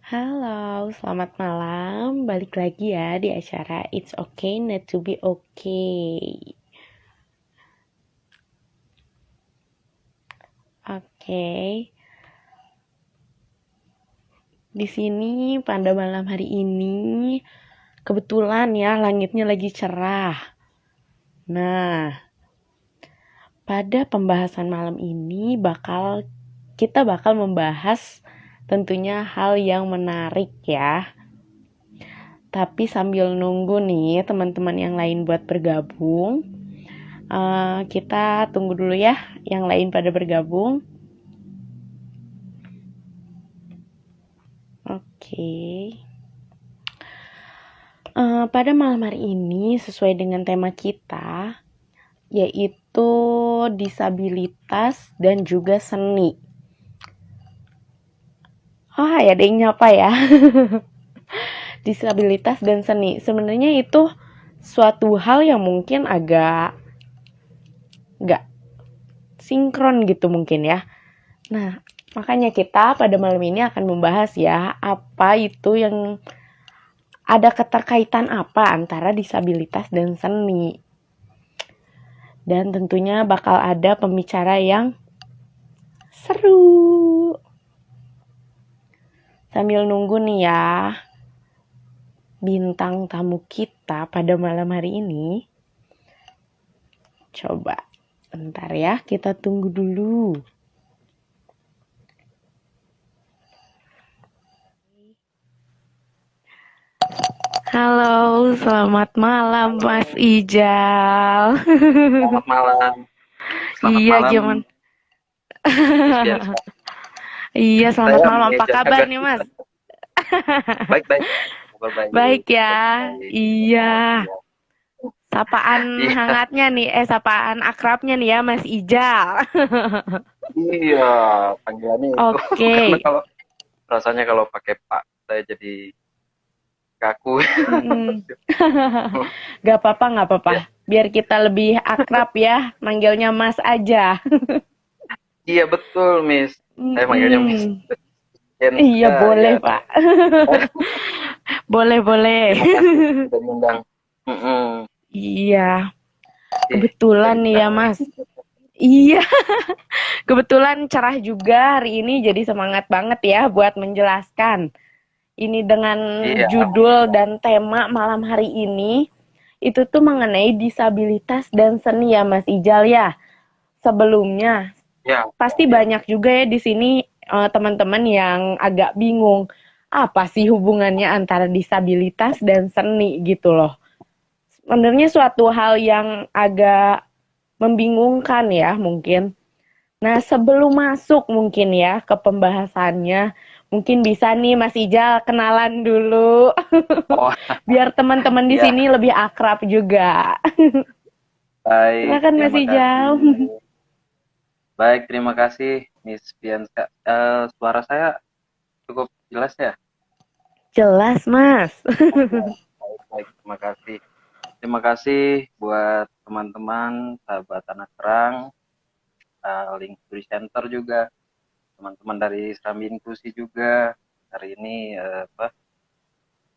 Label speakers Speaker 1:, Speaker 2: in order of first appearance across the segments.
Speaker 1: Halo, selamat malam. Balik lagi ya di acara It's Okay Not to Be Okay. Oke, di sini pada malam hari ini kebetulan ya langitnya lagi cerah. Nah, pada pembahasan malam ini kita bakal membahas tentunya hal yang menarik ya. Tapi sambil nunggu nih teman-teman yang lain buat bergabung, kita tunggu dulu ya yang lain pada bergabung. Oke. Pada malam hari ini sesuai dengan tema kita yaitu disabilitas dan juga seni. Ada yang nyapa ya. Disabilitas dan seni. Sebenarnya itu suatu hal yang mungkin agak nggak sinkron gitu mungkin ya. Nah, makanya kita pada malam ini akan membahas ya apa itu yang ada keterkaitan apa antara disabilitas dan seni. Dan tentunya bakal ada pembicara yang seru. Sambil nunggu nih ya bintang tamu kita pada malam hari ini. Coba bentar ya, kita tunggu dulu. Halo, selamat malam Mas Ijal.
Speaker 2: Selamat malam. Selamat
Speaker 1: Iya,
Speaker 2: malam,
Speaker 1: gimana?
Speaker 2: Miss Bianca.
Speaker 1: Iya, selamat
Speaker 2: Saya
Speaker 1: malam. Apa
Speaker 2: mengeja
Speaker 1: kabar
Speaker 2: agar
Speaker 1: nih, Mas?
Speaker 2: kita baik-baik. Semoga baik.
Speaker 1: Baik ya.
Speaker 2: Baik.
Speaker 1: Iya.
Speaker 2: Iya.
Speaker 1: Sapaan
Speaker 2: Iya.
Speaker 1: hangatnya nih, sapaan akrabnya nih ya, Mas Ijal.
Speaker 2: Iya. Panggilannya itu karena
Speaker 1: Oke.
Speaker 2: kalau rasanya kalau pakai Pak saya jadi kaku.
Speaker 1: Mm-mm. Gak apa-apa, gak apa-apa.
Speaker 2: Ya.
Speaker 1: Biar kita lebih akrab ya, manggilnya Mas aja.
Speaker 2: Iya betul, Miss. Saya manggilnya Miss
Speaker 1: Mm-mm. Iya,
Speaker 2: Bianca.
Speaker 1: boleh,
Speaker 2: Ya.
Speaker 1: Pak. Boleh, boleh.
Speaker 2: Terima kasih sudah diundang. Mm-mm.
Speaker 1: Iya,
Speaker 2: Kita
Speaker 1: kebetulan nih ya,
Speaker 2: diundang.
Speaker 1: Mas. Iya, kebetulan cerah juga hari ini, jadi semangat banget ya buat menjelaskan. Ini dengan
Speaker 2: Iya.
Speaker 1: judul dan tema malam hari ini, itu tuh mengenai disabilitas dan seni ya, Mas Ijal ya. Sebelumnya,
Speaker 2: Ya.
Speaker 1: pasti
Speaker 2: Ya.
Speaker 1: banyak juga ya di sini teman-teman yang agak bingung. Apa sih hubungannya antara disabilitas dan seni gitu loh. Sebenarnya suatu hal yang agak membingungkan ya mungkin. Nah, sebelum masuk mungkin ya ke pembahasannya, mungkin bisa nih Mas Ijal kenalan dulu
Speaker 2: Oh,
Speaker 1: biar teman-teman di
Speaker 2: ya.
Speaker 1: sini lebih akrab juga.
Speaker 2: Baik.
Speaker 1: Silakan Mas
Speaker 2: Terima kasih.
Speaker 1: Ijal.
Speaker 2: Baik, terima kasih Miss Bianca. Suara saya cukup jelas ya?
Speaker 1: Jelas, Mas.
Speaker 2: Baik, baik, terima kasih. Terima kasih buat teman-teman, sahabat anak terang, Link Studi Center juga, teman-teman dari Serambi Inklusi juga. Hari ini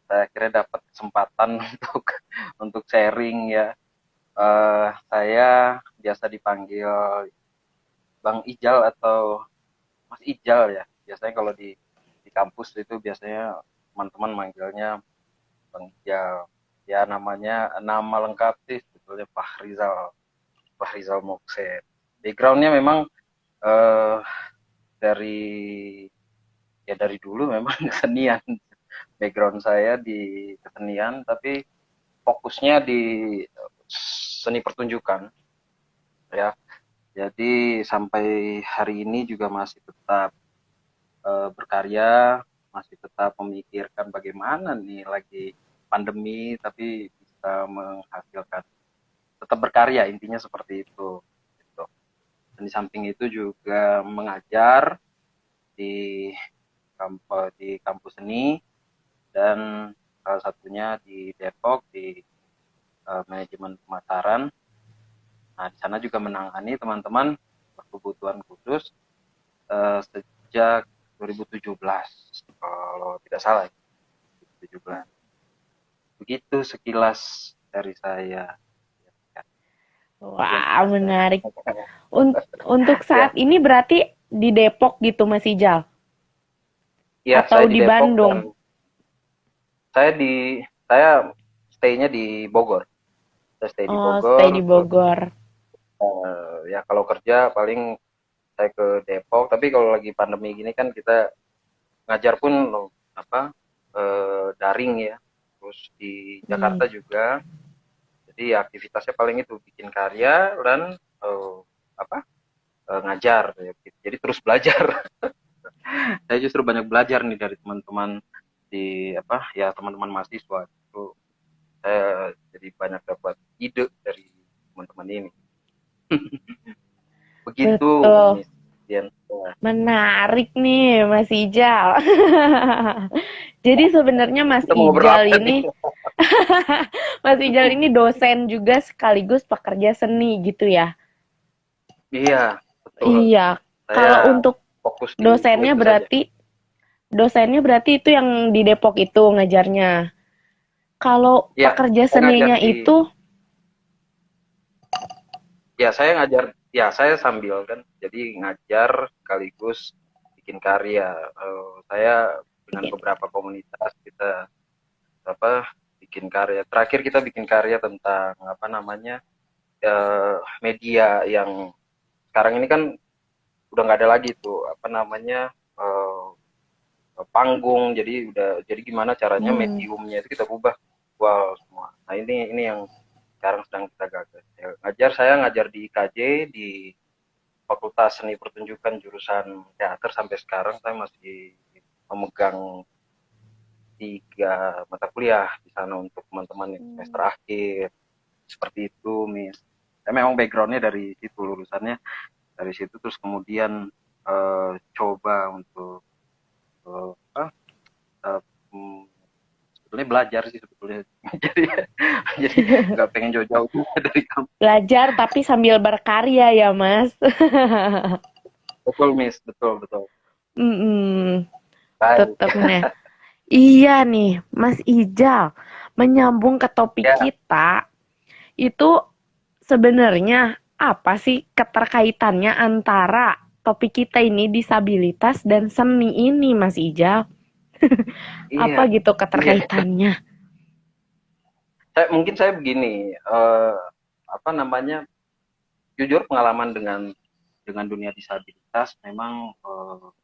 Speaker 2: saya kira dapat kesempatan untuk sharing ya. Saya biasa dipanggil Bang Ijal atau Mas Ijal ya. Biasanya kalau di kampus itu biasanya teman-teman manggilnya Bang Ijal. Ya namanya nama lengkap sih sebetulnya Fahrizal Moksen. Backgroundnya memang eh, dari dari dulu memang kesenian. Background saya di kesenian, tapi fokusnya di seni pertunjukan ya. Jadi sampai hari ini juga masih tetap berkarya, masih tetap memikirkan bagaimana nih lagi pandemi tapi bisa menghasilkan tetap berkarya intinya seperti itu gitu. Dan di samping itu juga mengajar di kampus seni dan salah satunya di Depok di manajemen pemasaran. Nah, di sana juga menangani teman-teman berkebutuhan khusus sejak 2017. kalau tidak salah 2017. Begitu sekilas dari saya. Ya, luar
Speaker 1: Wah,
Speaker 2: biasa.
Speaker 1: menarik. Untuk
Speaker 2: Ya,
Speaker 1: saat ini berarti di Depok gitu Mas Ijal?
Speaker 2: ya
Speaker 1: Atau
Speaker 2: saya di
Speaker 1: di
Speaker 2: Depok
Speaker 1: Bandung?
Speaker 2: dan saya saya stay-nya di Bogor. Saya stay di
Speaker 1: Oh, stay
Speaker 2: Bogor.
Speaker 1: di Bogor.
Speaker 2: Ya kalau kerja paling saya ke Depok. Tapi kalau lagi pandemi gini kan kita ngajar pun apa daring ya. Terus di
Speaker 1: Hmm.
Speaker 2: Jakarta juga. Jadi aktivitasnya paling itu bikin karya dan apa ngajar. Ya. Jadi terus belajar. Saya justru banyak belajar nih dari teman-teman di apa ya teman-teman mahasiswa itu saya jadi banyak dapat ide dari teman-teman ini. Begitu,
Speaker 1: Betul.
Speaker 2: Miss Dian.
Speaker 1: Menarik nih, Mas Ijal. Jadi sebenarnya Mas
Speaker 2: Kita mau ngobrol
Speaker 1: Ijal
Speaker 2: apa nih?
Speaker 1: ini, Mas Ijal ini dosen juga sekaligus pekerja seni gitu ya?
Speaker 2: Iya, betul.
Speaker 1: Iya.
Speaker 2: Saya
Speaker 1: Kalau untuk
Speaker 2: fokus di dua
Speaker 1: dosennya
Speaker 2: itu saja.
Speaker 1: berarti, dosennya berarti itu yang di Depok itu ngajarnya. Kalau
Speaker 2: Iya,
Speaker 1: pekerja
Speaker 2: saya ngajar
Speaker 1: seninya
Speaker 2: di
Speaker 1: itu,
Speaker 2: ya saya ngajar ya saya sambil kan jadi ngajar sekaligus bikin karya. Saya dengan
Speaker 1: bikin.
Speaker 2: beberapa komunitas kita apa bikin karya. Terakhir kita bikin karya tentang apa namanya media yang sekarang ini kan udah nggak ada lagi tuh apa namanya panggung. Jadi gimana caranya
Speaker 1: Hmm.
Speaker 2: mediumnya itu kita ubah wow semua. Nah ini yang sekarang sedang kita gagas. Saya ngajar di IKJ di Fakultas Seni Pertunjukan jurusan teater sampai sekarang saya masih memegang 3 mata kuliah di sana untuk teman-teman yang semester akhir. Seperti itu, Miss. Saya memang backgroundnya dari situ, lulusannya dari situ, terus kemudian coba untuk apa, eh, hmm, sebetulnya belajar sih sebetulnya. jadi jadi nggak pengen jauh-jauh dari kamu.
Speaker 1: Belajar tapi sambil berkarya ya, Mas.
Speaker 2: Betul, Miss. Betul, betul.
Speaker 1: Mm-mm.
Speaker 2: Baik.
Speaker 1: Tetap nih. Iya nih, Mas Ijal. Menyambung ke topik
Speaker 2: Ya,
Speaker 1: kita, itu sebenarnya apa sih keterkaitannya antara topik kita ini disabilitas dan seni ini, Mas Ijal?
Speaker 2: iya.
Speaker 1: Apa gitu
Speaker 2: Iya.
Speaker 1: keterkaitannya?
Speaker 2: Mungkin saya begini, apa namanya, jujur pengalaman dengan dunia disabilitas memang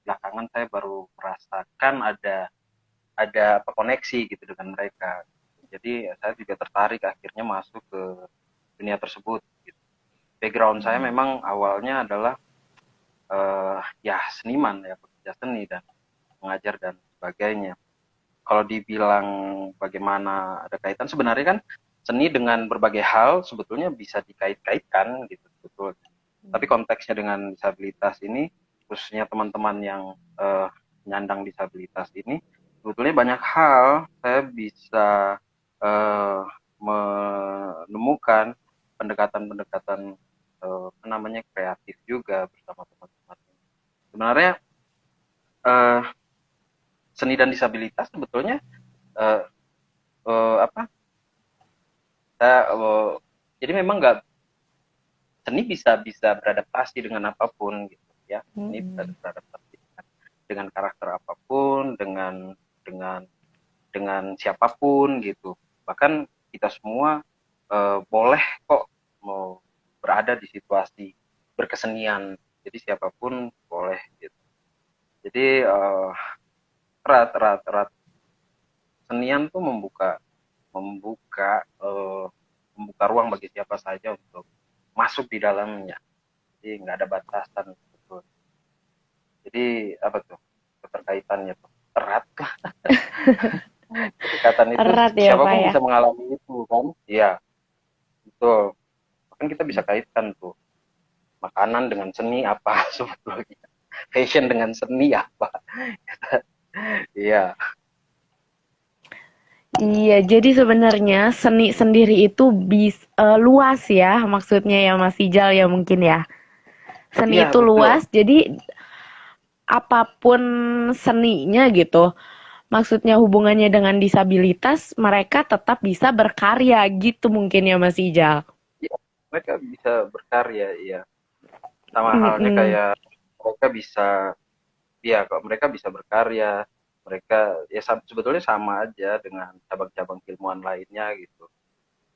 Speaker 2: belakangan saya baru merasakan ada apa, koneksi gitu dengan mereka. Jadi saya juga tertarik akhirnya masuk ke dunia tersebut. Gitu. Background saya memang awalnya adalah ya seniman ya pekerja seni dan mengajar dan sebagainya. Kalau dibilang bagaimana ada kaitan, sebenarnya kan seni dengan berbagai hal sebetulnya bisa dikait-kaitkan gitu betul. Tapi konteksnya dengan disabilitas ini, khususnya teman-teman yang menyandang disabilitas ini, sebetulnya banyak hal saya bisa eh, menemukan pendekatan-pendekatan apa namanya kreatif juga bersama teman-teman. Sebenarnya eh, seni dan disabilitas sebetulnya eh, apa saya jadi memang nggak seni bisa bisa beradaptasi dengan apapun gitu ya seni bisa
Speaker 1: Mm-mm.
Speaker 2: beradaptasi dengan karakter apapun dengan dengan siapapun gitu bahkan kita semua boleh kok mau berada di situasi berkesenian jadi siapapun boleh gitu jadi erat erat erat senian tuh membuka membuka ruang bagi siapa saja untuk masuk di dalamnya. Jadi nggak ada batasan betul. Jadi apa tuh keterkaitannya tuh erat lah. Kedekatan itu
Speaker 1: Erat ya, Pak
Speaker 2: siapapun
Speaker 1: ya?
Speaker 2: bisa mengalami itu kan? Iya betul. Kan kita bisa kaitkan tuh makanan dengan seni apa sebetulnya, fashion dengan seni apa? Iya,
Speaker 1: Iya, jadi sebenarnya seni sendiri itu luas ya, maksudnya ya Mas Ijal ya mungkin ya. Seni
Speaker 2: iya
Speaker 1: itu
Speaker 2: betul.
Speaker 1: luas, jadi apapun seninya gitu. Maksudnya hubungannya dengan disabilitas, mereka tetap bisa berkarya gitu mungkin ya Mas Ijal.
Speaker 2: Ya, mereka bisa berkarya, ya. Sama halnya
Speaker 1: Mm-mm.
Speaker 2: kayak mereka bisa, ya kok mereka bisa berkarya, mereka ya sebetulnya sama aja dengan cabang-cabang keilmuan lainnya gitu.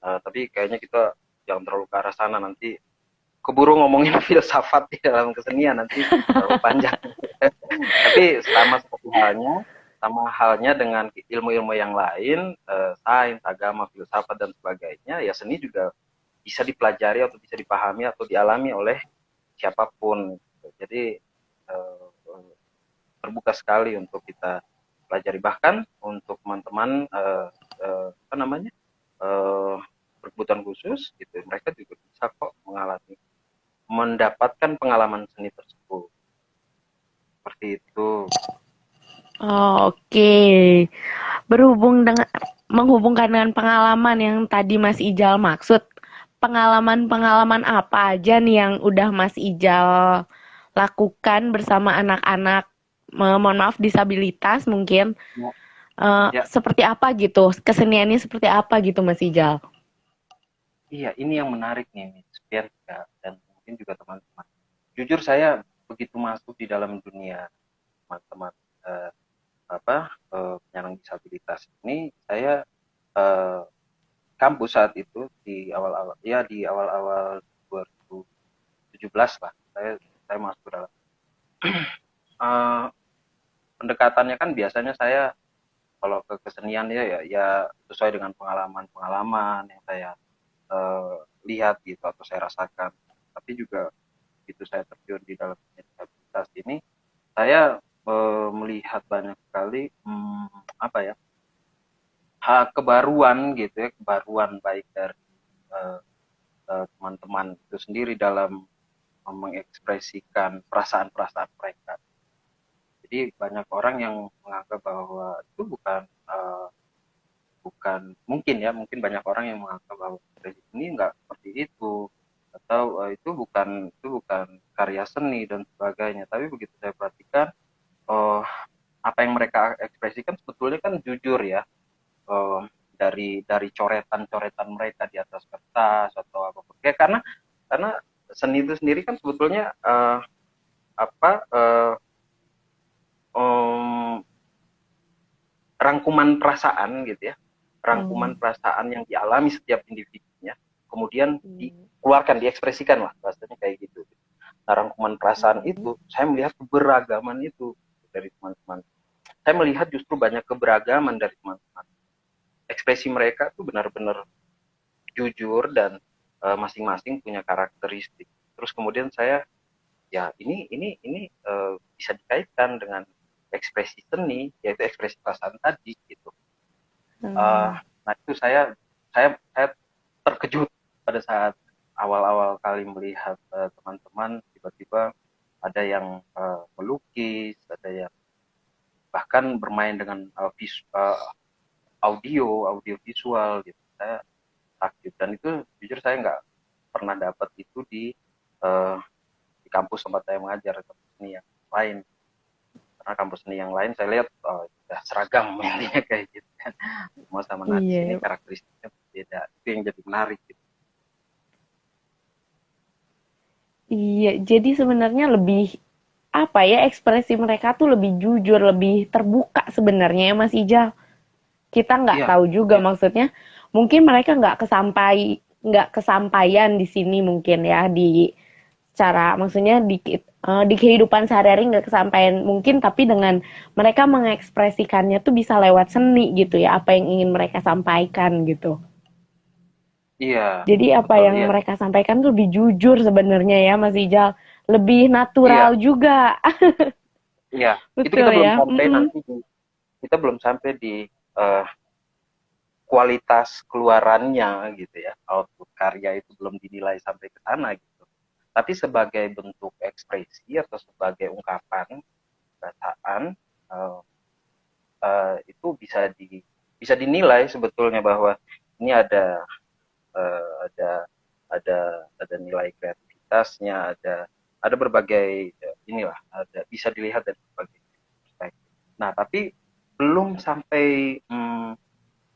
Speaker 2: Tapi kayaknya kita jangan terlalu ke arah sana, nanti keburu ngomongin filsafat di dalam kesenian, nanti terlalu panjang. Tapi sama halnya dengan ilmu-ilmu yang lain, sains, agama, filsafat dan sebagainya, ya seni juga bisa dipelajari atau bisa dipahami atau dialami oleh siapapun. Jadi eh, terbuka sekali untuk kita pelajari, bahkan untuk teman-teman apa namanya berkebutuhan khusus gitu, mereka juga bisa kok mendapatkan pengalaman seni tersebut, seperti itu.
Speaker 1: Oh, oke. Berhubung dengan menghubungkan dengan pengalaman yang tadi Mas Ijal maksud, pengalaman-pengalaman apa aja nih yang udah Mas Ijal lakukan bersama anak-anak, mohon maaf disabilitas mungkin.
Speaker 2: Ya, ya,
Speaker 1: Seperti apa gitu? Keseniannya seperti apa gitu Mas Ijal?
Speaker 2: iya, ini yang menarik nih, Miss Bianca, dan mungkin juga teman-teman. Jujur saya begitu masuk di dalam dunia teman-teman penyandang disabilitas ini, saya eh, kampus saat itu di awal-awal 2017 lah, saya masuk ke dalam eh, pendekatannya kan biasanya saya kalau ke kesenian ya sesuai dengan pengalaman-pengalaman yang saya eh, lihat gitu atau saya rasakan. Tapi juga begitu saya terjun di dalam disabilitas ini, saya melihat banyak sekali apa ya, kebaruan gitu ya, kebaruan baik dari eh, teman-teman itu sendiri dalam mengekspresikan perasaan-perasaan mereka. Jadi banyak orang yang menganggap bahwa itu bukan mungkin ya, mungkin banyak orang yang menganggap bahwa ekspresi seni nggak seperti itu, atau itu bukan karya seni dan sebagainya. Tapi begitu saya perhatikan, oh, apa yang mereka ekspresikan sebetulnya kan jujur ya, eh, dari coretan-coretan mereka di atas kertas atau apapun. Ya, karena seni itu sendiri kan sebetulnya apa um, rangkuman perasaan gitu ya, rangkuman
Speaker 1: Oh,
Speaker 2: perasaan yang dialami setiap individunya, kemudian
Speaker 1: iya.
Speaker 2: dikeluarkan, diekspresikan lah bahasanya kayak gitu. Nah, rangkuman perasaan
Speaker 1: Mm-mm.
Speaker 2: itu saya melihat keberagaman itu dari teman-teman. Saya melihat justru banyak keberagaman dari teman-teman. Ekspresi mereka tuh benar-benar jujur dan masing-masing punya karakteristik. Terus kemudian saya, ya ini bisa dikaitkan dengan ekspresi seni, yaitu ekspresi perasaan tadi gitu. Eh,
Speaker 1: Hmm.
Speaker 2: nah itu saya terkejut pada saat awal-awal kali melihat teman-teman tiba-tiba ada yang melukis, ada yang bahkan bermain dengan audio visual gitu. Saya takjub, dan itu jujur saya nggak pernah dapat itu eh, di kampus tempat saya mengajar, kampus seni yang lain. Karena kampus seni yang lain saya lihat ya seragam intinya kayak gitu kan. Semua sama. Nah di sini
Speaker 1: Iya,
Speaker 2: karakteristiknya beda. Itu yang jadi menarik gitu.
Speaker 1: iya. Jadi sebenarnya lebih apa ya ekspresi mereka tuh lebih jujur, lebih terbuka sebenarnya ya Mas Ijal. Kita nggak
Speaker 2: Iya,
Speaker 1: tahu juga
Speaker 2: iya,
Speaker 1: maksudnya. Mungkin mereka nggak kesampaian di sini mungkin ya di cara maksudnya di kehidupan sehari-hari nggak kesampaian mungkin tapi dengan mereka mengekspresikannya tuh bisa lewat seni gitu ya apa yang ingin mereka sampaikan gitu.
Speaker 2: iya,
Speaker 1: Jadi apa
Speaker 2: betul,
Speaker 1: yang
Speaker 2: iya,
Speaker 1: mereka sampaikan tuh lebih jujur sebenarnya ya Mas Ijal, lebih
Speaker 2: iya,
Speaker 1: natural juga.
Speaker 2: iya. Itu
Speaker 1: Betul ya. Mm-mm.
Speaker 2: kita belum sampai di eh, kualitas keluarannya gitu ya. Output karya itu belum dinilai sampai ke sana gitu. Tapi sebagai bentuk ekspresi atau sebagai ungkapan perasaan, eh, itu bisa dinilai sebetulnya bahwa ini ada ada nilai kreativitasnya, ada ada berbagai inilah, bisa dilihat dari berbagai perspektif. Nah, tapi belum sampai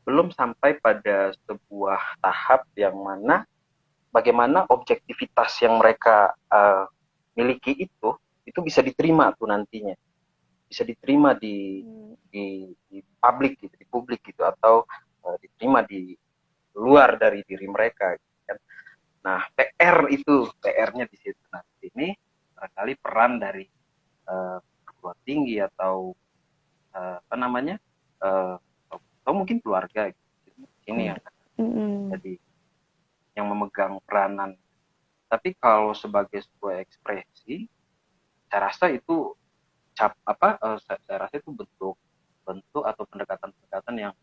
Speaker 2: belum sampai pada sebuah tahap yang mana bagaimana objektivitas yang mereka miliki itu bisa diterima tuh nantinya, bisa diterima di publik gitu, di publik gitu, atau diterima di luar dari diri mereka gitu kan. Nah, PR-nya di situ. Nah, ini barangkali peran dari perguruan tinggi atau apa namanya, uh, atau mungkin keluarga gitu. Ini yang jadi yang memegang peranan. Tapi kalau sebagai sebuah ekspresi, saya rasa itu saya rasa itu bentuk bentuk atau pendekatan-pendekatan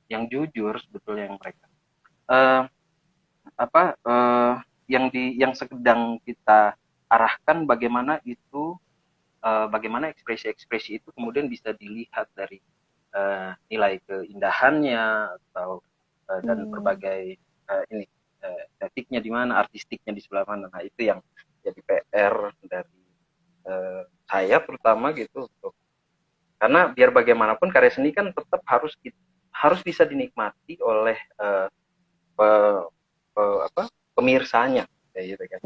Speaker 2: yang jujur sebetulnya yang mereka uh, apa yang sedang kita arahkan, bagaimana ekspresi-ekspresi itu kemudian bisa dilihat dari nilai keindahannya atau dan berbagai ini estetiknya di mana, artistiknya di sebelah mana. Nah, itu yang jadi PR dari saya terutama gitu, karena biar bagaimanapun karya seni kan tetap harus bisa dinikmati oleh pe, pemirsanya kayak gitu kan,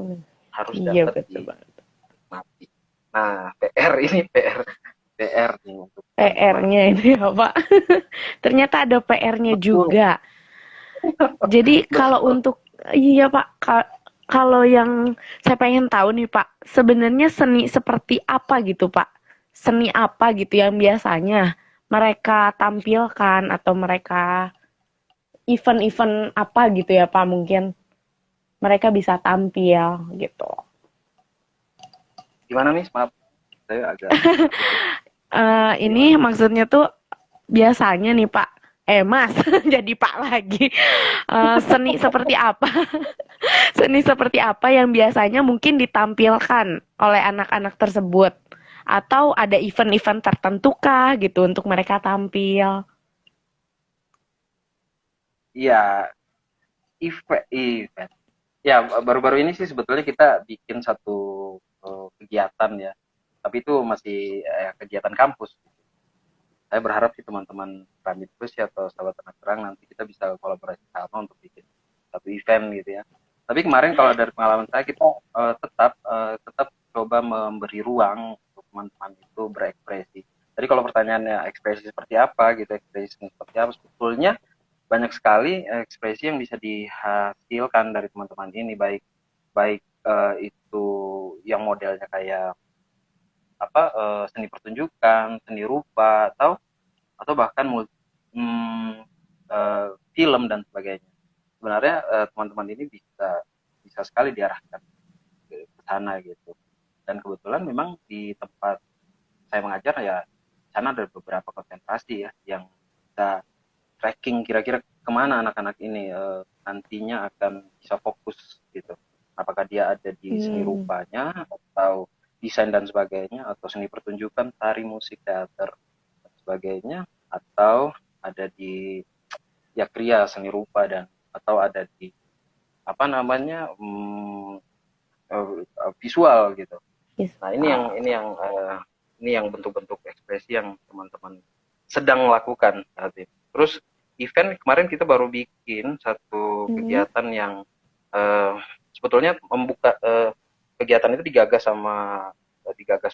Speaker 2: harus
Speaker 1: Iya,
Speaker 2: dapat
Speaker 1: betul banget.
Speaker 2: dinikmati. Nah, PR nih untuk teman-teman.
Speaker 1: PR-nya itu ya, Pak. Ternyata ada PR-nya
Speaker 2: Betul.
Speaker 1: juga. Jadi kalau
Speaker 2: Betul.
Speaker 1: untuk iya, Pak, kalau yang saya pengen tahu nih, Pak, sebenarnya seni seperti apa gitu, Pak? Seni apa gitu yang biasanya mereka tampilkan atau mereka event-event apa gitu ya, Pak, mungkin mereka bisa tampil gitu.
Speaker 2: Gimana nih? Maaf, saya agak putus.
Speaker 1: Ini
Speaker 2: Gimana?
Speaker 1: maksudnya tuh biasanya nih Pak, Mas, jadi Pak lagi. Seni seperti apa? Seni seperti apa yang biasanya mungkin ditampilkan oleh anak-anak tersebut? Atau ada event-event tertentu kah gitu untuk mereka tampil?
Speaker 2: Iya, event. Ya, baru-baru ini sih sebetulnya kita bikin satu kegiatan ya. Tapi itu masih kegiatan kampus. Saya berharap sih teman-teman Ramit Plus ya atau sahabat anak terang nanti kita bisa kolaborasi sama untuk bikin satu event gitu ya. Tapi kemarin kalau dari pengalaman saya, kita tetap coba memberi ruang untuk teman-teman itu berekspresi. Jadi kalau pertanyaannya ekspresi seperti apa gitu, ekspresi seperti apa, sebetulnya banyak sekali ekspresi yang bisa dihasilkan dari teman-teman ini, baik baik itu yang modelnya kayak seni pertunjukan, seni rupa, atau bahkan film dan sebagainya. Sebenarnya teman-teman ini bisa sekali diarahkan ke sana gitu. Dan kebetulan memang di tempat saya mengajar ya, sana ada beberapa konsentrasi ya yang bisa tracking kira-kira kemana anak-anak ini nantinya akan bisa fokus gitu. Apakah dia ada di seni rupanya atau desain dan sebagainya, atau seni pertunjukan, tari, musik, teater dan sebagainya, atau ada di ya kria, seni rupa, dan atau ada di apa namanya visual gitu. Nah, ini yang bentuk-bentuk ekspresi yang teman-teman sedang lakukan saat ini. Terus event kemarin kita baru bikin satu kegiatan yang sebetulnya membuka kegiatan itu digagas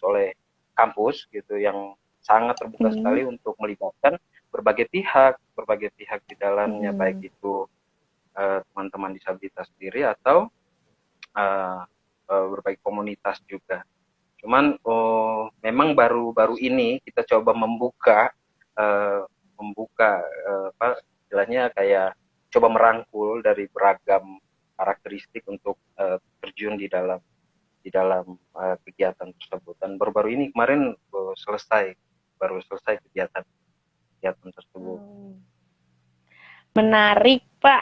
Speaker 2: oleh kampus gitu, yang sangat terbuka sekali untuk melibatkan berbagai pihak di dalamnya, baik itu teman-teman disabilitas sendiri atau berbagai komunitas juga. Cuman memang baru-baru ini kita coba membuka istilahnya kayak coba merangkul dari beragam karakteristik untuk terjun di dalam kegiatan tersebut. Dan baru-baru ini kemarin baru selesai kegiatan tersebut.
Speaker 1: Menarik, Pak.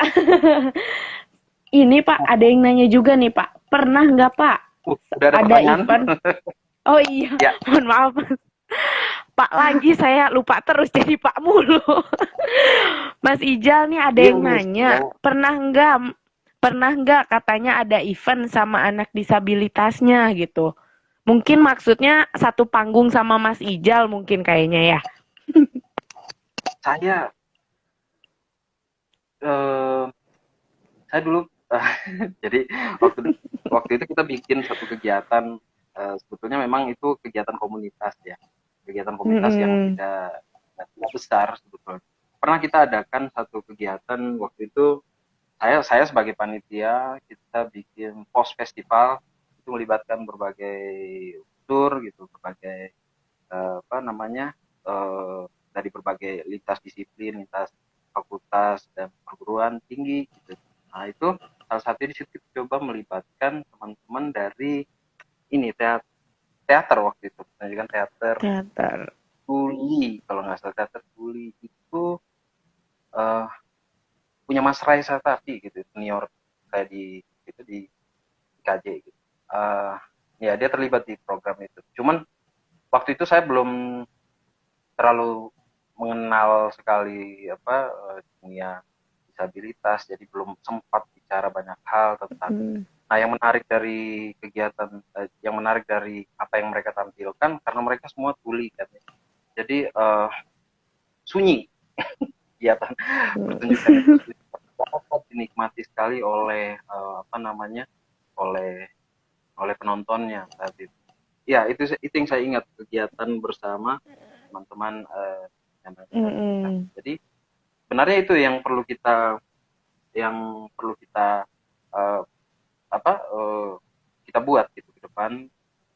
Speaker 1: Ini Pak, ada yang nanya juga nih Pak. Pernah nggak Pak
Speaker 2: Udah ada pertanyaan?
Speaker 1: event? Oh iya,
Speaker 2: Ya.
Speaker 1: mohon maaf. Pak lagi saya lupa terus jadi Pak mulu. Mas Ijal nih ada yang nanya, pernah nggak pernah nggak katanya ada event sama anak disabilitasnya gitu. Mungkin maksudnya satu panggung sama Mas Ijal mungkin kayaknya ya.
Speaker 2: Saya eh, saya dulu jadi waktu waktu itu kita bikin satu kegiatan, sebetulnya memang itu kegiatan komunitas ya, kegiatan komunitas yang
Speaker 1: Mm-mm.
Speaker 2: tidak besar sebetulnya. Pernah kita adakan satu kegiatan waktu itu, saya sebagai panitia, kita bikin post festival, itu melibatkan berbagai unsur gitu, berbagai apa namanya, dari berbagai lintas disiplin, lintas fakultas dan perguruan tinggi gitu. Nah itu salah satu di situ kita coba melibatkan teman-teman dari ini teater waktu itu, pendidikan teater
Speaker 1: Teater.
Speaker 2: Tuli, kalau nggak salah teater Tuli itu eh, punya Mas Rai Satafi gitu, senior saya di itu di KJ gitu. Eh, ya dia terlibat di program itu. Cuman waktu itu saya belum terlalu mengenal sekali apa, dunia disabilitas, jadi belum sempat bicara banyak hal tentang.
Speaker 1: Hmm.
Speaker 2: Nah, yang menarik dari kegiatan, yang menarik dari apa yang mereka tampilkan, karena mereka semua tuli kan ya. Jadi sunyi kegiatan pertunjukan itu, sunyi, dapat dinikmati sekali oleh apa namanya, oleh oleh penontonnya saat itu. Ya, itu yang saya ingat, kegiatan bersama teman-teman yang disabilitas.
Speaker 1: Mm-mm.
Speaker 2: Jadi sebenarnya itu yang perlu kita eh, apa kita buat gitu ke depan.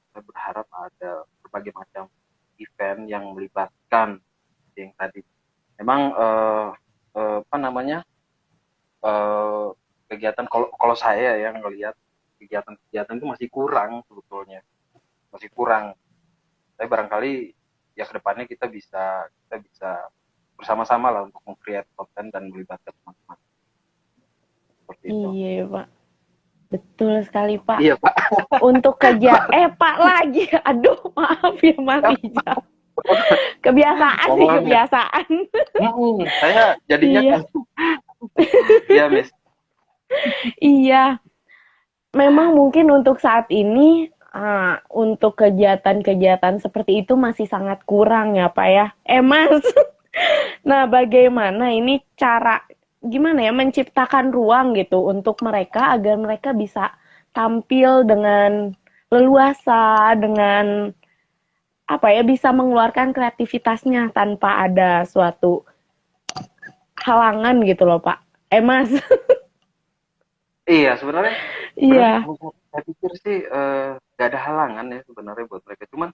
Speaker 2: Saya berharap ada berbagai macam event yang melibatkan yang tadi. Memang apa namanya, eh, kegiatan, kalau kalau saya yang ngelihat kegiatan-kegiatan itu masih kurang sebetulnya, masih kurang. Tapi barangkali ya kedepannya kita bisa bersama-sama lah untuk meng-create konten dan melibatkan teman-teman seperti itu.
Speaker 1: Iya, Pak. Betul sekali, Pak.
Speaker 2: Iya Pak.
Speaker 1: Untuk Pak lagi. Aduh, maaf ya Mas Ija. Kebiasaan sih,
Speaker 2: Ngomongnya,
Speaker 1: kebiasaan.
Speaker 2: saya jadinya
Speaker 1: Iya,
Speaker 2: kan, ya Miss.
Speaker 1: iya. Memang mungkin untuk saat ini untuk kegiatan-kegiatan seperti itu masih sangat kurang ya, Pak ya. Mas. Nah, bagaimana ini cara gimana ya menciptakan ruang gitu untuk mereka agar mereka bisa tampil dengan leluasa, dengan apa ya bisa mengeluarkan kreativitasnya tanpa ada suatu halangan gitu loh, Pak. Mas.
Speaker 2: Iya, sebenarnya
Speaker 1: Iya.
Speaker 2: kalau saya pikir sih nggak ada halangan ya sebenarnya buat mereka. Cuman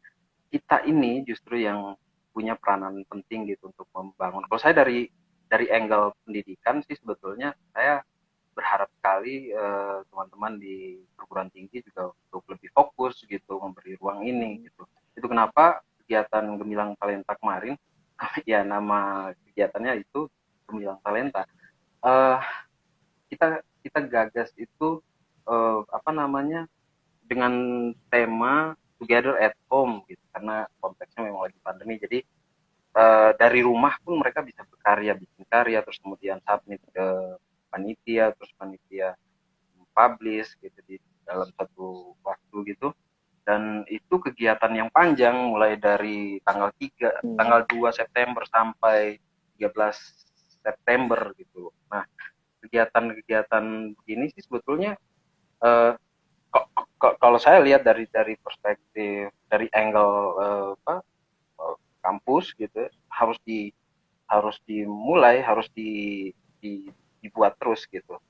Speaker 2: kita ini justru yang punya peranan penting gitu untuk membangun. Kalau saya dari angle pendidikan sih sebetulnya saya berharap sekali teman-teman di perguruan tinggi juga untuk lebih fokus gitu memberi ruang ini gitu. Itu kenapa kegiatan Gemilang Talenta kemarin, ya nama kegiatannya itu Gemilang Talenta. Eh, kita kita gagas itu apa namanya, dengan tema Together at Home gitu, karena konteksnya memang lagi pandemi. Jadi dari rumah pun mereka bisa berkarya, bikin karya, terus kemudian submit ke panitia, terus panitia publish gitu di dalam satu waktu gitu. Dan itu kegiatan yang panjang, mulai dari tanggal 2 September sampai 13 September gitu. Nah, kegiatan-kegiatan begini sih sebetulnya, eh, kalau saya lihat dari perspektif, dari angle apa, kampus gitu, harus dimulai, di, dibuat terus gitu.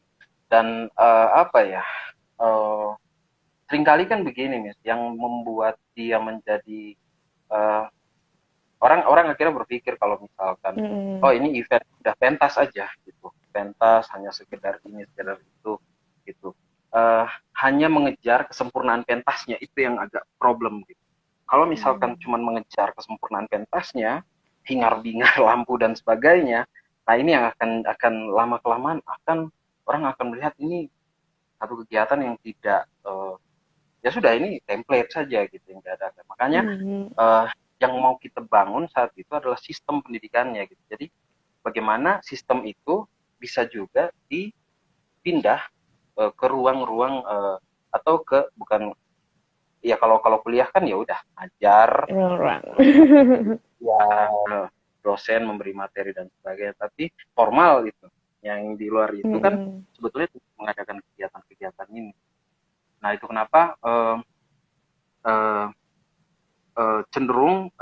Speaker 2: Dan apa ya, eh, seringkali kan begini Miss, yang membuat dia menjadi, eh, orang akhirnya berpikir kalau misalkan, oh
Speaker 1: Mm-mm.
Speaker 2: ini event udah pentas aja gitu, pentas hanya sekedar ini sekedar itu gitu. Eh, Hanya mengejar kesempurnaan pentasnya itu yang agak problem gitu. Kalau misalkan cuma mengejar kesempurnaan pentasnya, hingar-bingar lampu dan sebagainya, nah ini yang akan lama kelamaan orang akan melihat ini satu kegiatan yang tidak, ya sudah, ini template saja gitu yang diadakan. Makanya
Speaker 1: Mm-mm.
Speaker 2: eh, yang mau kita bangun saat itu adalah sistem pendidikannya gitu. Jadi bagaimana sistem itu bisa juga dipindah ke ruang-ruang atau ke bukan ya kalau kuliah kan ya udah ajar
Speaker 1: Ruang.
Speaker 2: ya dosen memberi materi dan sebagainya, tapi formal itu yang di luar itu kan
Speaker 1: Mm-mm.
Speaker 2: sebetulnya mengadakan kegiatan-kegiatan ini. Nah itu kenapa eh, cenderung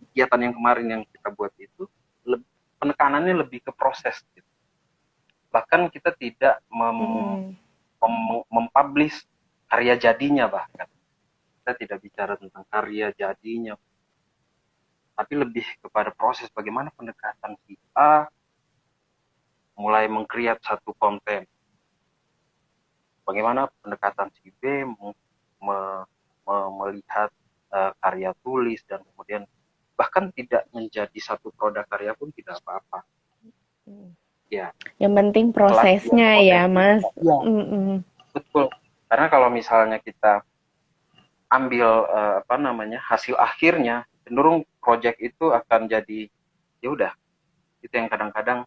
Speaker 2: kegiatan yang kemarin yang kita buat itu penekanannya lebih ke proses gitu. Bahkan kita tidak
Speaker 1: Mm-mm.
Speaker 2: mempublish karya jadinya, bahkan kita tidak bicara tentang karya jadinya, tapi lebih kepada proses bagaimana pendekatan si A mulai mengkreat satu konten, bagaimana pendekatan si B melihat karya tulis, dan kemudian bahkan tidak menjadi satu produk karya pun tidak apa-apa ya,
Speaker 1: Yang penting
Speaker 2: selagi yang
Speaker 1: prosesnya ya,
Speaker 2: otentik.
Speaker 1: Mas.
Speaker 2: Ya,
Speaker 1: Mm-mm.
Speaker 2: betul. Karena kalau misalnya kita ambil apa namanya hasil akhirnya, cenderung project itu akan jadi ya udah, itu yang kadang-kadang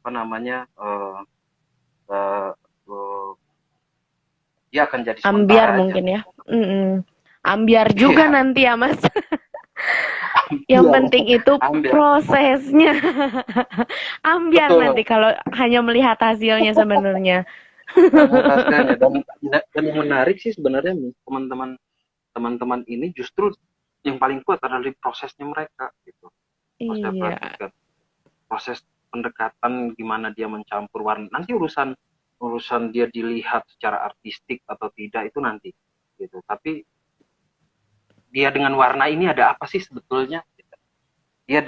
Speaker 2: apa namanya uh, uh, dia akan jadi
Speaker 1: Ambiar
Speaker 2: sementara aja.
Speaker 1: mungkin ya. Mm-mm. Ambiar juga
Speaker 2: Iya,
Speaker 1: nanti ya, Mas. Yang
Speaker 2: iya,
Speaker 1: penting itu
Speaker 2: ambil
Speaker 1: prosesnya. Ambiar
Speaker 2: betul
Speaker 1: nanti kalau hanya melihat hasilnya sebenarnya.
Speaker 2: melihat hasilnya. Dan yang menarik sih sebenarnya teman-teman teman-teman ini justru yang paling kuat adalah di prosesnya mereka gitu. Kalau saya
Speaker 1: Iya,
Speaker 2: perhatikan proses pendekatan gimana dia mencampur warna, nanti urusan urusan dia dilihat secara artistik atau tidak itu nanti gitu, tapi dia dengan warna ini ada apa sih sebetulnya gitu. Dia
Speaker 1: iya,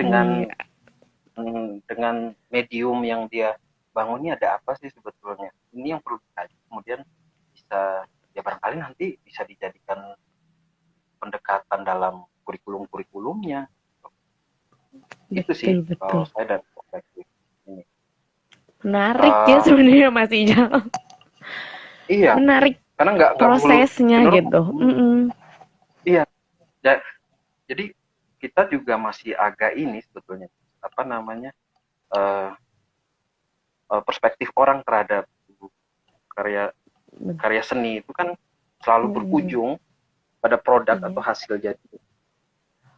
Speaker 2: dengan medium yang dia bangun ini ada apa sih sebetulnya, ini yang perlu dikaji, kemudian bisa ya barangkali nanti bisa dijadikan pendekatan dalam kurikulum-kurikulumnya. Itu sih
Speaker 1: betul
Speaker 2: kalau
Speaker 1: betul.
Speaker 2: saya dari perspektif ini.
Speaker 1: Menarik ya
Speaker 2: Uh,
Speaker 1: sebenarnya Mas Ijal.
Speaker 2: iya,
Speaker 1: Menarik
Speaker 2: karena nggak perlu
Speaker 1: prosesnya
Speaker 2: cenderung
Speaker 1: gitu. Mm-mm.
Speaker 2: iya. Jadi kita juga masih agak ini sebetulnya apa namanya uh, perspektif orang terhadap karya karya seni itu kan selalu
Speaker 1: Mm-mm.
Speaker 2: berujung pada produk atau
Speaker 1: Iya.
Speaker 2: hasil jadi.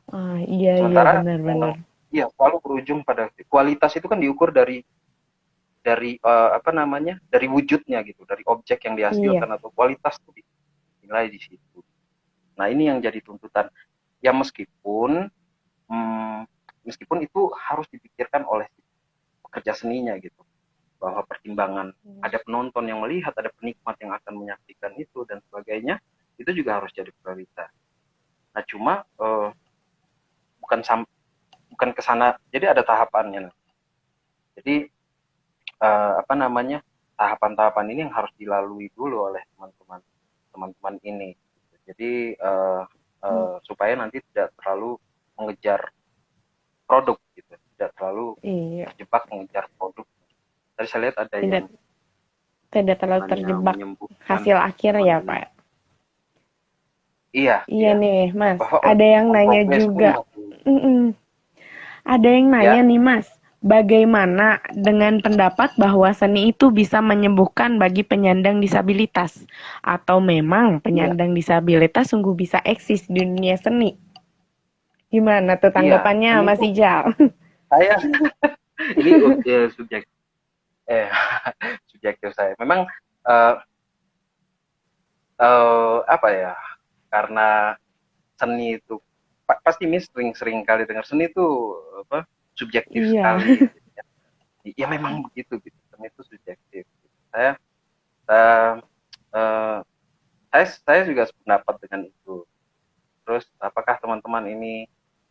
Speaker 1: Ah, iya iya
Speaker 2: Sementara
Speaker 1: benar-benar.
Speaker 2: iya selalu berujung pada kualitas itu kan diukur dari apa namanya dari wujudnya gitu, dari objek yang
Speaker 1: Iya.
Speaker 2: dihasilkan atau kualitas itu dinilai di situ. Nah ini yang jadi tuntutan ya, hmm, meskipun itu harus dipikirkan oleh pekerja seninya gitu, bahwa pertimbangan ada penonton yang melihat, ada penikmat yang akan menyaksikan itu dan sebagainya, itu juga harus jadi prioritas. Nah cuma bukan bukan ke sana, jadi ada tahapannya. Jadi apa namanya tahapan-tahapan ini yang harus dilalui dulu oleh teman-teman ini. Jadi supaya nanti tidak terlalu mengejar produk gitu, tidak terlalu
Speaker 1: Iya.
Speaker 2: terjebak mengejar produk. Tadi saya lihat ada yang
Speaker 1: Tidak tidak terlalu
Speaker 2: hanya
Speaker 1: terjebak
Speaker 2: menyembuhkan
Speaker 1: hasil akhir ya,
Speaker 2: teman-teman.
Speaker 1: Pak.
Speaker 2: Iya,
Speaker 1: Iya
Speaker 2: iya.
Speaker 1: nih, Mas.
Speaker 2: Bahwa
Speaker 1: Ada yang
Speaker 2: on
Speaker 1: nanya
Speaker 2: progress pun
Speaker 1: juga.
Speaker 2: masih
Speaker 1: Mm-mm. Ada yang nanya
Speaker 2: ya.
Speaker 1: nih, Mas. Bagaimana dengan pendapat bahwa seni itu bisa menyembuhkan bagi penyandang disabilitas? Atau memang
Speaker 2: Iya,
Speaker 1: penyandang disabilitas sungguh bisa eksis di dunia seni? Gimana tuh
Speaker 2: iya.
Speaker 1: tanggapannya,
Speaker 2: Seni
Speaker 1: Mas
Speaker 2: itu
Speaker 1: Ijal?
Speaker 2: saya ini subjek eh subjektif saya. Memang eh, apa ya? Karena seni itu pasti mis sering-sering kali dengar seni itu apa subjektif
Speaker 1: Iya.
Speaker 2: sekali gitu ya. Ya memang begitu gitu. Seni itu subjektif. Saya saya eh, saya juga sependapat dengan itu. Terus apakah teman-teman ini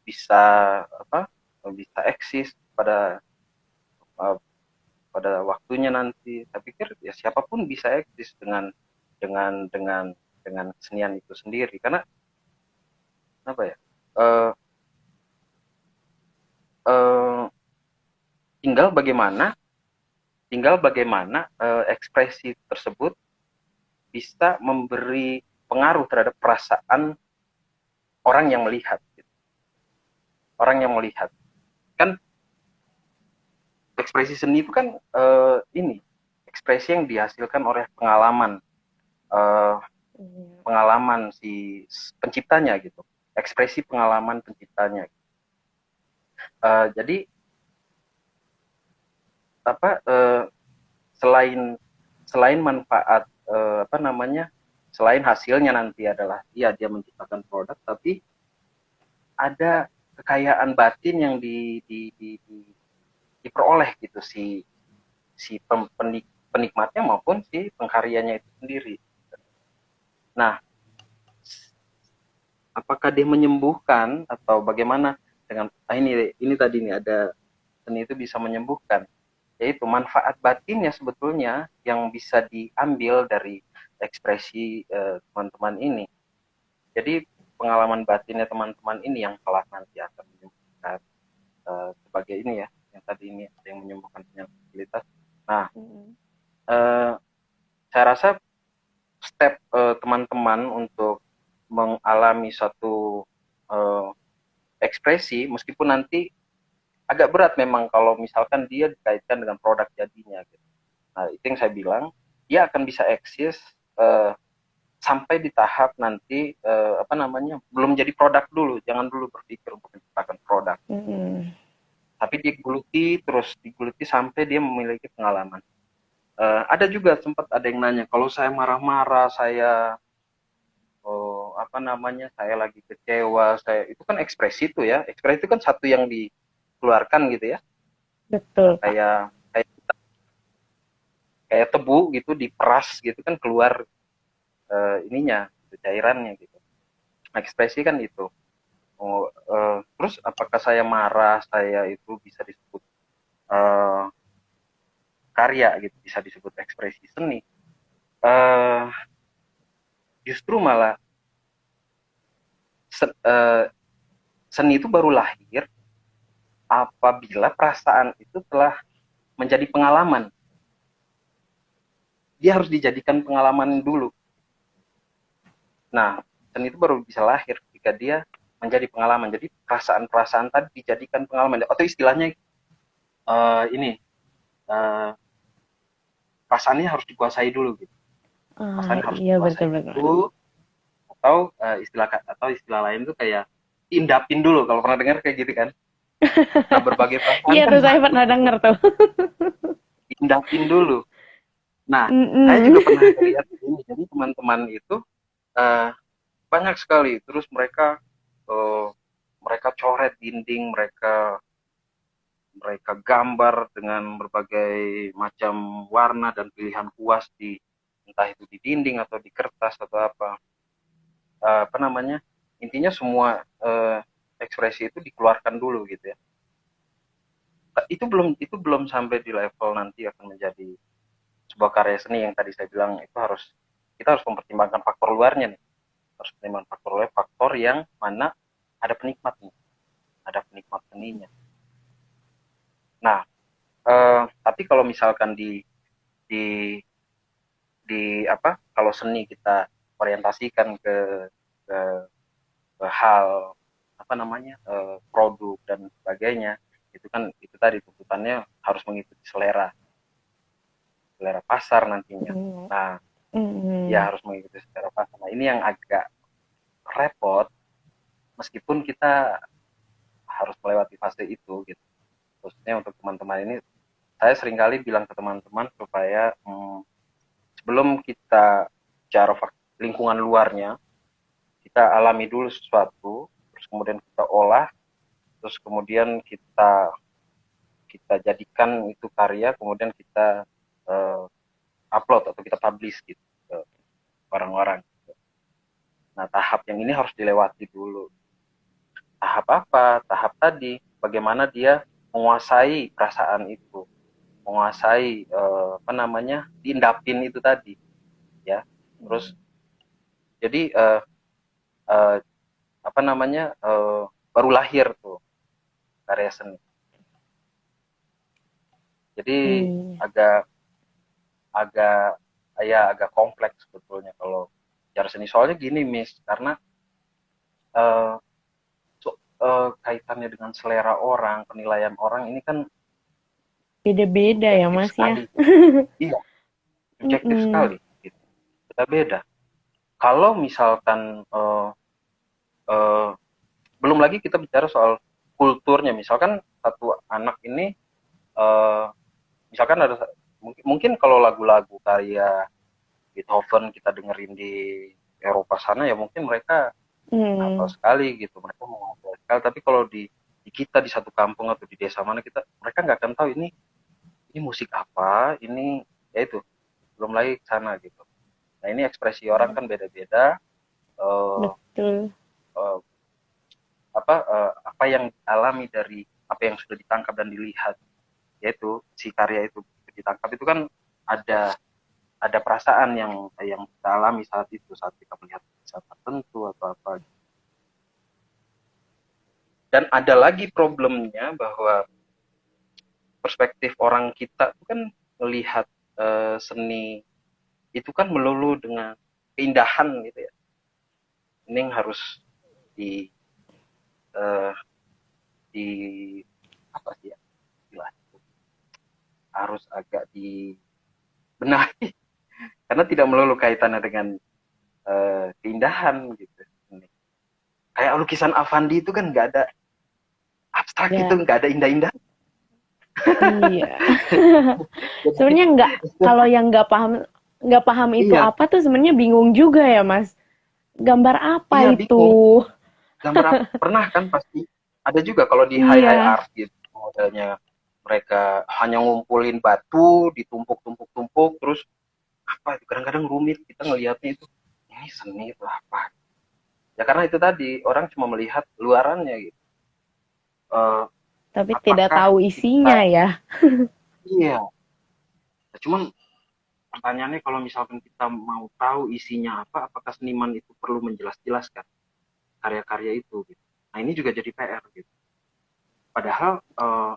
Speaker 2: bisa apa bisa eksis pada eh, pada waktunya nanti? Saya pikir ya siapapun bisa eksis dengan dengan dengan kesenian itu sendiri, karena apa ya? Eh, eh, tinggal bagaimana ekspresi tersebut bisa memberi pengaruh terhadap perasaan orang yang melihat gitu. Orang yang melihat kan ekspresi seni itu kan ini ekspresi yang dihasilkan oleh pengalaman, eh,
Speaker 1: Iya.
Speaker 2: pengalaman si penciptanya gitu, ekspresi pengalaman penciptanya. Jadi apa, selain selain manfaat, apa namanya, selain hasilnya nanti adalah dia menciptakan produk, tapi ada kekayaan batin yang diperoleh gitu si si penikmatnya maupun si pengkaryanya itu sendiri. Nah, apakah dia menyembuhkan atau bagaimana dengan ini tadi nih, ada seni itu bisa menyembuhkan, yaitu manfaat batinnya sebetulnya yang bisa diambil dari ekspresi teman-teman ini. Jadi pengalaman batinnya teman-teman ini yang kelak nanti akan menyembuhkan, sebagai ini ya, yang tadi ini ada yang menyembuhkan penyakit. Nah,
Speaker 1: Mm-mm.
Speaker 2: eh, saya rasa step teman-teman untuk mengalami satu eh, ekspresi, meskipun nanti agak berat memang kalau misalkan dia dikaitkan dengan produk jadinya gitu. Nah, itu yang saya bilang, dia akan bisa eksis eh, sampai di tahap nanti, apa namanya, belum jadi produk dulu, jangan dulu berpikir untuk menciptakan produk,
Speaker 1: Mm-mm.
Speaker 2: tapi digeluti sampai dia memiliki pengalaman. Ada juga sempat ada yang nanya, kalau saya marah-marah, saya apa namanya, saya lagi kecewa, saya itu kan ekspresi itu ya, ekspresi itu kan satu yang dikeluarkan gitu ya.
Speaker 1: Betul, Pak.
Speaker 2: kayak kayak kayak tebu gitu diperas gitu kan keluar ininya gitu, cairannya gitu. Ekspresi kan itu. Terus apakah saya marah, saya itu bisa disebut eh, karya gitu, bisa disebut ekspresi seni? eh, Justru malah seni itu baru lahir apabila perasaan itu telah menjadi pengalaman. Dia harus dijadikan pengalaman dulu. Nah, seni itu baru bisa lahir ketika dia menjadi pengalaman. Jadi perasaan-perasaan tadi dijadikan pengalaman. Atau istilahnya ini, eh, perasaannya harus dikuasai dulu gitu.
Speaker 1: Ah,
Speaker 2: Perasaannya harus
Speaker 1: iya
Speaker 2: dikuasai
Speaker 1: betul-betul.
Speaker 2: dulu, atau istilah lain itu kayak diindapin dulu. Kalau pernah dengar kayak gitu kan. Nah, berbagai perasaan
Speaker 1: Iya
Speaker 2: kan
Speaker 1: tuh saya
Speaker 2: bagus
Speaker 1: pernah
Speaker 2: gitu.
Speaker 1: denger tuh.
Speaker 2: Diindapin dulu. Nah, saya juga
Speaker 1: Mm-mm.
Speaker 2: pernah lihat ini. Jadi teman-teman itu eh, banyak sekali. Terus eh, mereka coret dinding, mereka mereka gambar dengan berbagai macam warna dan pilihan kuas di entah itu di dinding atau di kertas atau apa namanya, intinya semua ekspresi itu dikeluarkan dulu gitu ya. Itu belum sampai di level nanti akan menjadi sebuah karya seni yang tadi saya bilang. Itu kita harus mempertimbangkan faktor luarnya nih, harus mempertimbangkan faktor luar, faktor yang mana ada penikmatnya, ada penikmat seninya. Nah, tapi kalau misalkan di apa, kalau seni kita orientasikan ke, ke hal apa namanya, produk dan sebagainya, itu kan itu tadi tuntutannya harus mengikuti selera selera pasar nantinya.
Speaker 1: Mm.
Speaker 2: Nah, ya
Speaker 1: Mm.
Speaker 2: harus mengikuti selera pasar. Nah, ini yang agak repot, meskipun kita harus melewati fase itu gitu. Khususnya untuk teman-teman ini, saya seringkali bilang ke teman-teman supaya sebelum kita bicara lingkungan luarnya, kita alami dulu sesuatu, terus kemudian kita olah, terus kemudian kita kita jadikan itu karya, kemudian kita uh, upload atau kita publish gitu ke orang-orang. Nah, tahap yang ini harus dilewati dulu. Tahap apa? Tahap tadi, bagaimana dia menguasai perasaan itu, menguasai apa namanya, diindapin itu tadi, ya. Terus jadi uh, apa namanya, baru lahir tuh karya seni. Jadi
Speaker 1: Mm.
Speaker 2: agak agak agak kompleks sebetulnya kalau bicara seni. Soalnya gini, Miss, karena eh, kaitannya dengan selera orang, penilaian orang ini kan
Speaker 1: Beda-beda ya
Speaker 2: subjektif
Speaker 1: Mas ya.
Speaker 2: sekali. Iya, subjektif
Speaker 1: Mm-mm.
Speaker 2: sekali gitu. Beda-beda. Kalau misalkan eh, belum lagi kita bicara soal kulturnya, misalkan satu anak ini eh, misalkan ada mungkin kalau lagu-lagu karya Beethoven kita dengerin di Eropa sana ya mungkin mereka hafal
Speaker 1: Mm.
Speaker 2: sekali gitu, mereka menghafal sekali. Tapi kalau di kita di satu kampung atau di desa mana kita mereka nggak akan tahu ini musik apa, ini ya itu belum lagi ke sana gitu. Nah ini ekspresi orang kan beda-beda. eh
Speaker 1: Betul.
Speaker 2: eh, apa yang dialami dari apa yang sudah ditangkap dan dilihat, yaitu si karya itu ditangkap itu kan ada ada perasaan yang kita alami saat kita melihat saat tertentu atau apa. Dan ada lagi problemnya bahwa perspektif orang kita itu kan melihat seni itu kan melulu dengan keindahan gitu ya. Ini yang harus di eh, di apa sih ya istilah itu, harus agak dibenahi karena tidak melulu kaitannya dengan keindahan gitu. Kayak lukisan Avandi itu kan nggak ada abstrak, itu
Speaker 1: Ya,
Speaker 2: nggak ada indah-indah.
Speaker 1: iya.
Speaker 2: Jadi,
Speaker 1: Sebenarnya kalau yang nggak paham itu
Speaker 2: iya,
Speaker 1: apa tuh sebenarnya bingung juga ya, Mas. Gambar apa
Speaker 2: iya bingung.
Speaker 1: itu?
Speaker 2: Gambar apa? Pernah kan pasti. Ada juga kalau di high
Speaker 1: Iya,
Speaker 2: art gitu modelnya mereka hanya ngumpulin batu ditumpuk-tumpuk-tumpuk terus apa itu kadang-kadang rumit kita ngelihatnya itu ini seni itu apa ya karena itu tadi orang cuma melihat luarannya gitu. Eh,
Speaker 1: tapi tidak
Speaker 2: apakah
Speaker 1: tahu
Speaker 2: kita
Speaker 1: isinya ya.
Speaker 2: iya cuman pertanyaannya kalau misalkan kita mau tahu isinya apa apakah seniman itu perlu menjelaskan karya-karya itu gitu. Nah ini juga jadi PR gitu padahal eh,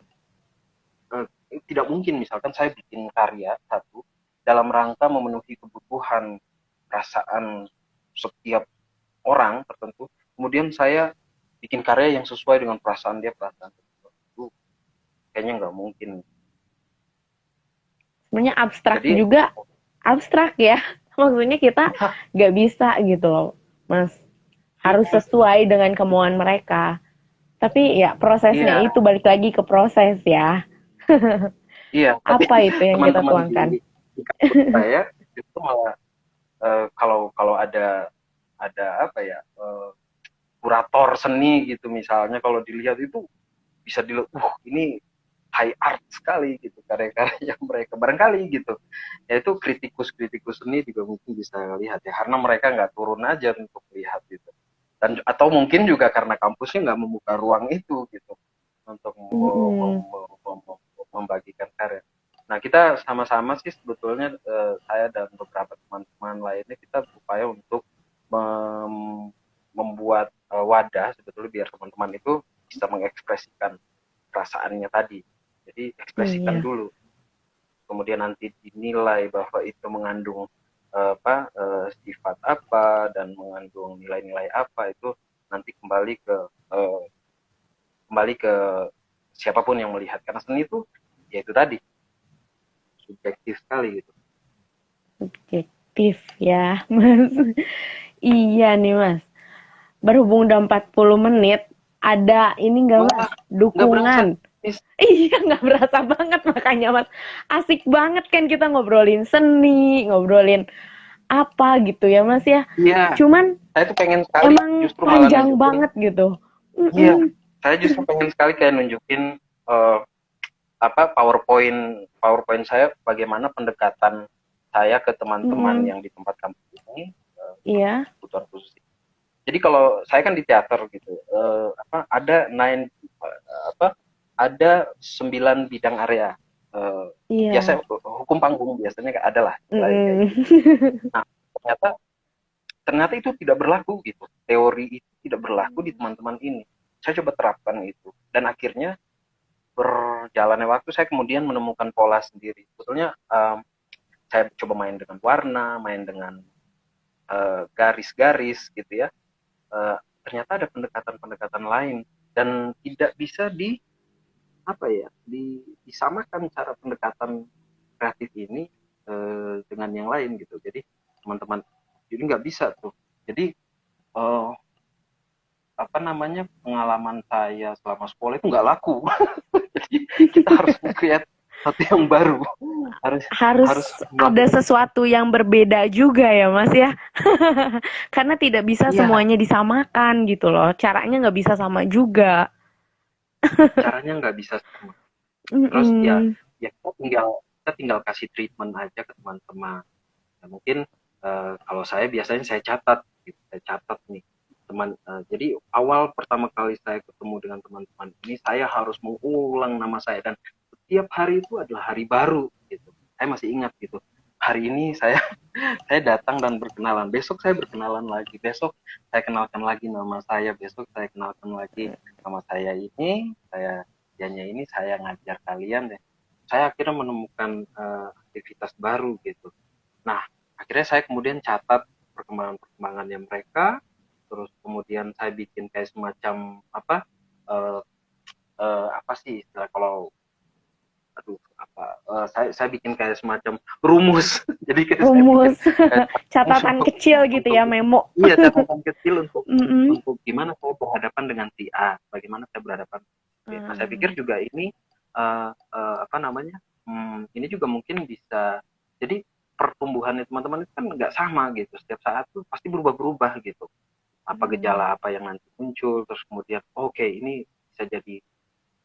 Speaker 2: tidak mungkin misalkan saya bikin karya satu dalam rangka memenuhi kebutuhan perasaan setiap orang tertentu kemudian saya bikin karya yang sesuai dengan perasaan dia perasaan itu kayaknya nggak mungkin.
Speaker 1: Sebenarnya abstrak
Speaker 2: Jadi
Speaker 1: juga abstrak ya. Maksudnya kita nggak bisa gitu loh, Mas. Harus sesuai dengan kemauan mereka. Tapi ya prosesnya
Speaker 2: iya
Speaker 1: itu balik lagi ke proses ya.
Speaker 2: iya tapi
Speaker 1: Apa itu yang kita
Speaker 2: teman-teman
Speaker 1: tuangkan?
Speaker 2: di kampus saya itu malah kalau kalau ada apa ya kurator seni gitu misalnya kalau dilihat itu bisa dilihat ini high art sekali gitu karya-karya mereka barangkali gitu ya itu kritikus-kritikus seni juga mungkin bisa lihat ya karena mereka nggak turun aja untuk lihat gitu dan atau mungkin juga karena kampusnya nggak membuka ruang itu gitu untuk
Speaker 1: Mm-mm.
Speaker 2: membagikan karya. Nah kita sama-sama sih sebetulnya saya dan beberapa teman-teman lainnya kita berupaya untuk membuat wadah sebetulnya biar teman-teman itu bisa mengekspresikan perasaannya tadi. Jadi ekspresikan
Speaker 1: Iya.
Speaker 2: dulu, kemudian nanti dinilai bahwa itu mengandung sifat apa dan mengandung nilai-nilai apa itu nanti eh, kembali ke siapapun yang melihat karena seni itu ya itu tadi subjektif sekali gitu.
Speaker 1: Subjektif ya, Mas. Iya nih, Mas. Berhubung udah 40 menit, ada ini nggak, Mas?
Speaker 2: Wah, nggak berasa.
Speaker 1: Dukungan. Iya, nggak berasa banget makanya, Mas. Asik banget kan kita ngobrolin seni, ngobrolin apa gitu ya, Mas ya.
Speaker 2: Iya,
Speaker 1: Cuman
Speaker 2: saya tuh pengen sekali
Speaker 1: emang
Speaker 2: justru malah
Speaker 1: panjang
Speaker 2: nunjukin.
Speaker 1: banget gitu.
Speaker 2: Iya,
Speaker 1: Mm-mm.
Speaker 2: saya justru pengen sekali kayak nunjukin eh, apa PowerPoint PowerPoint saya bagaimana pendekatan saya ke teman-teman
Speaker 1: Mm-mm.
Speaker 2: yang di tempat kampus ini
Speaker 1: Iya.
Speaker 2: kebutuhan khusus. Jadi kalau saya kan di teater gitu, ada ada 9 bidang area.
Speaker 1: Iya.
Speaker 2: Biasa hukum panggung biasanya ada lah kayak
Speaker 1: Mm-mm.
Speaker 2: gitu. Nah ternyata ternyata itu tidak berlaku gitu. Teori itu tidak berlaku di teman-teman ini. Saya coba terapkan itu dan akhirnya berjalannya waktu saya kemudian menemukan pola sendiri. Sebetulnya saya coba main dengan warna, main dengan garis-garis gitu ya. Ternyata ada pendekatan-pendekatan lain dan tidak bisa disamakan cara pendekatan kreatif ini dengan yang lain gitu. Jadi teman-teman, jadi nggak bisa tuh. Jadi eh, apa namanya, pengalaman saya selama sekolah itu nggak laku. Jadi kita harus create sesuatu yang baru, harus
Speaker 1: Harus
Speaker 2: harus
Speaker 1: ada
Speaker 2: melakukan.
Speaker 1: sesuatu yang berbeda juga ya Mas ya. Karena tidak bisa
Speaker 2: Iya,
Speaker 1: semuanya disamakan gitu loh. Caranya nggak bisa sama juga.
Speaker 2: caranya nggak bisa sama. Terus ya,
Speaker 1: Mm-mm.
Speaker 2: ya kita tinggal kasih treatment aja ke teman-teman. Nah, mungkin kalau saya biasanya saya catat, gitu. Saya catat nih teman. Jadi awal pertama kali saya ketemu dengan teman-teman ini, saya harus mengulang nama saya, dan setiap hari itu adalah hari baru gitu. Saya masih ingat gitu. Hari ini saya saya datang dan berkenalan. Besok saya berkenalan lagi. Besok saya kenalkan lagi nama saya. Besok saya kenalkan lagi nama saya ini. Dianya ini saya ngajar kalian deh. Saya akhirnya menemukan aktivitas baru gitu. Nah, akhirnya saya kemudian catat perkembangan-perkembangannya mereka, terus kemudian saya bikin kayak semacam apa, eh, apa sih istilah kalau, aduh apa, saya bikin kayak semacam rumus. Jadi kayak saya bikin
Speaker 1: Rumus.
Speaker 2: rumus
Speaker 1: Catatan
Speaker 2: untuk
Speaker 1: kecil gitu ya, memo.
Speaker 2: iya, catatan kecil
Speaker 1: Mm-mm.
Speaker 2: untuk gimana saya berhadapan dengan si A, bagaimana saya berhadapan dengan B. Nah, saya pikir juga ini apa namanya, ini juga mungkin bisa, jadi pertumbuhannya teman-teman itu kan nggak sama gitu, setiap saat tuh pasti berubah-berubah gitu, apa
Speaker 1: Mm-mm.
Speaker 2: gejala apa yang nanti muncul, terus kemudian oke, ini bisa jadi.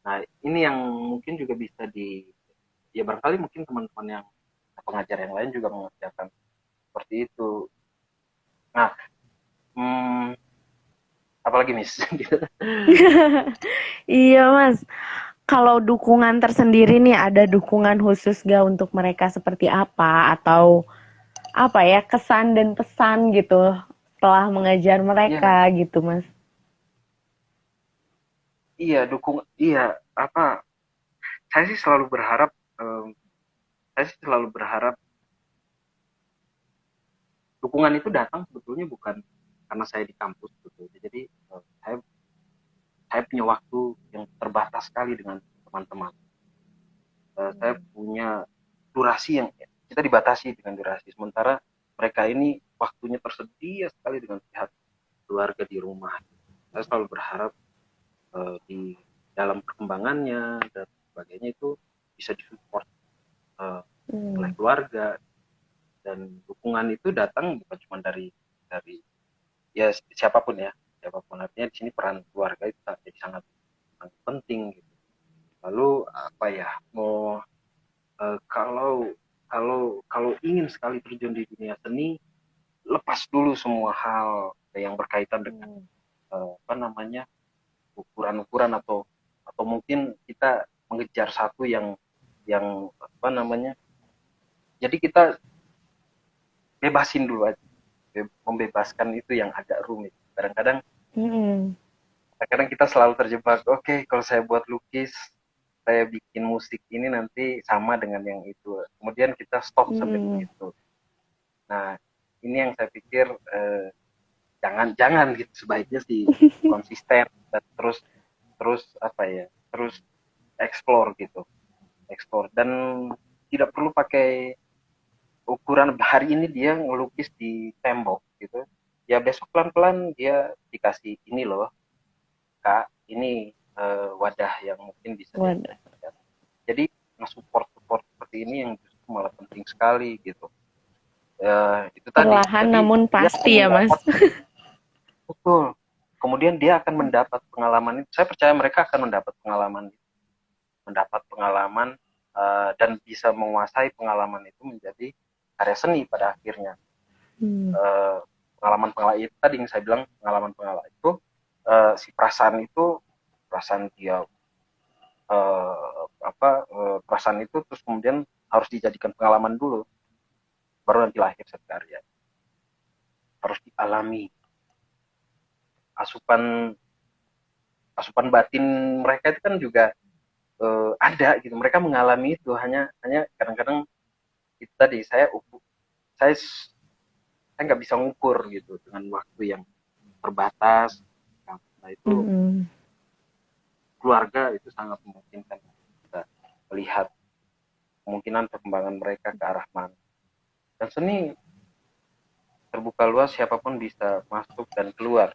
Speaker 2: Nah, ini yang mungkin juga bisa ya barangkali mungkin teman-teman yang pengajar yang lain juga mengerjakan seperti itu. Nah, hmm, apalagi Miss? Gitu.
Speaker 1: Iya Mas. Kalau dukungan tersendiri nih, ada dukungan khusus gak untuk mereka seperti apa? Atau apa ya, kesan dan pesan gitu setelah mengajar
Speaker 2: Iya,
Speaker 1: mereka gitu Mas?
Speaker 2: iya, iya, apa, saya sih selalu berharap, em, saya sih selalu berharap dukungan itu datang sebetulnya bukan karena saya di kampus sebetulnya. Jadi saya punya waktu yang terbatas sekali dengan teman-teman. Saya punya durasi yang kita dibatasi dengan durasi. Sementara mereka ini waktunya tersedia sekali dengan pihak keluarga di rumah. Saya selalu berharap di dalam perkembangannya dan sebagainya itu bisa disupport eh, oleh
Speaker 1: Hmm.
Speaker 2: keluarga, dan dukungan itu datang bukan cuma dari ya siapapun ya, siapapun, artinya di sini peran keluarga itu jadi sangat, sangat penting gitu. Lalu apa ya, mau kalau kalau kalau ingin sekali terjun di dunia seni, lepas dulu semua hal yang berkaitan dengan
Speaker 1: Hmm.
Speaker 2: apa namanya, ukuran-ukuran, atau mungkin kita mengejar satu yang apa namanya, jadi kita bebasin dulu aja, membebaskan itu yang agak rumit. Kadang-kadang
Speaker 1: Hmm.
Speaker 2: kadang kita selalu terjebak, oke, kalau saya buat lukis, saya bikin musik ini nanti sama dengan yang itu. Kemudian kita stop sampai di
Speaker 1: Hmm.
Speaker 2: situ. Nah, ini yang saya pikir jangan gitu, sebaiknya sih konsisten dan terus terus apa ya, terus explore gitu, explore, dan tidak perlu pakai ukuran hari ini dia ngelukis di tembok gitu. Ya besok pelan-pelan dia dikasih ini loh, Kak, ini wadah yang mungkin bisa
Speaker 1: Waduh.
Speaker 2: dijadikan. Jadi support support seperti ini yang justru malah penting sekali gitu. Itu tadi.
Speaker 1: Perlahan
Speaker 2: Jadi
Speaker 1: namun
Speaker 2: dia akan
Speaker 1: pasti ya Mas.
Speaker 2: mendapat, betul. Kemudian dia akan mendapat pengalaman itu. Saya percaya mereka akan mendapat pengalaman dan bisa menguasai pengalaman itu menjadi karya seni pada akhirnya.
Speaker 1: Hmm.
Speaker 2: Eh, Pengalaman-pengalaman itu tadi yang saya bilang, pengalaman-pengalaman itu, si perasaan dia, perasaan itu terus kemudian harus dijadikan pengalaman dulu, baru nanti lahir satu karya, harus dialami. asupan Asupan batin mereka itu kan juga ada gitu, mereka mengalami itu, hanya hanya kadang-kadang itu tadi, saya saya nggak bisa ngukur gitu dengan waktu yang terbatas. Nah, itu
Speaker 1: Hmm.
Speaker 2: keluarga itu sangat memungkinkan kita melihat kemungkinan perkembangan mereka ke arah mana. Dan seni terbuka luas, siapapun bisa masuk dan keluar.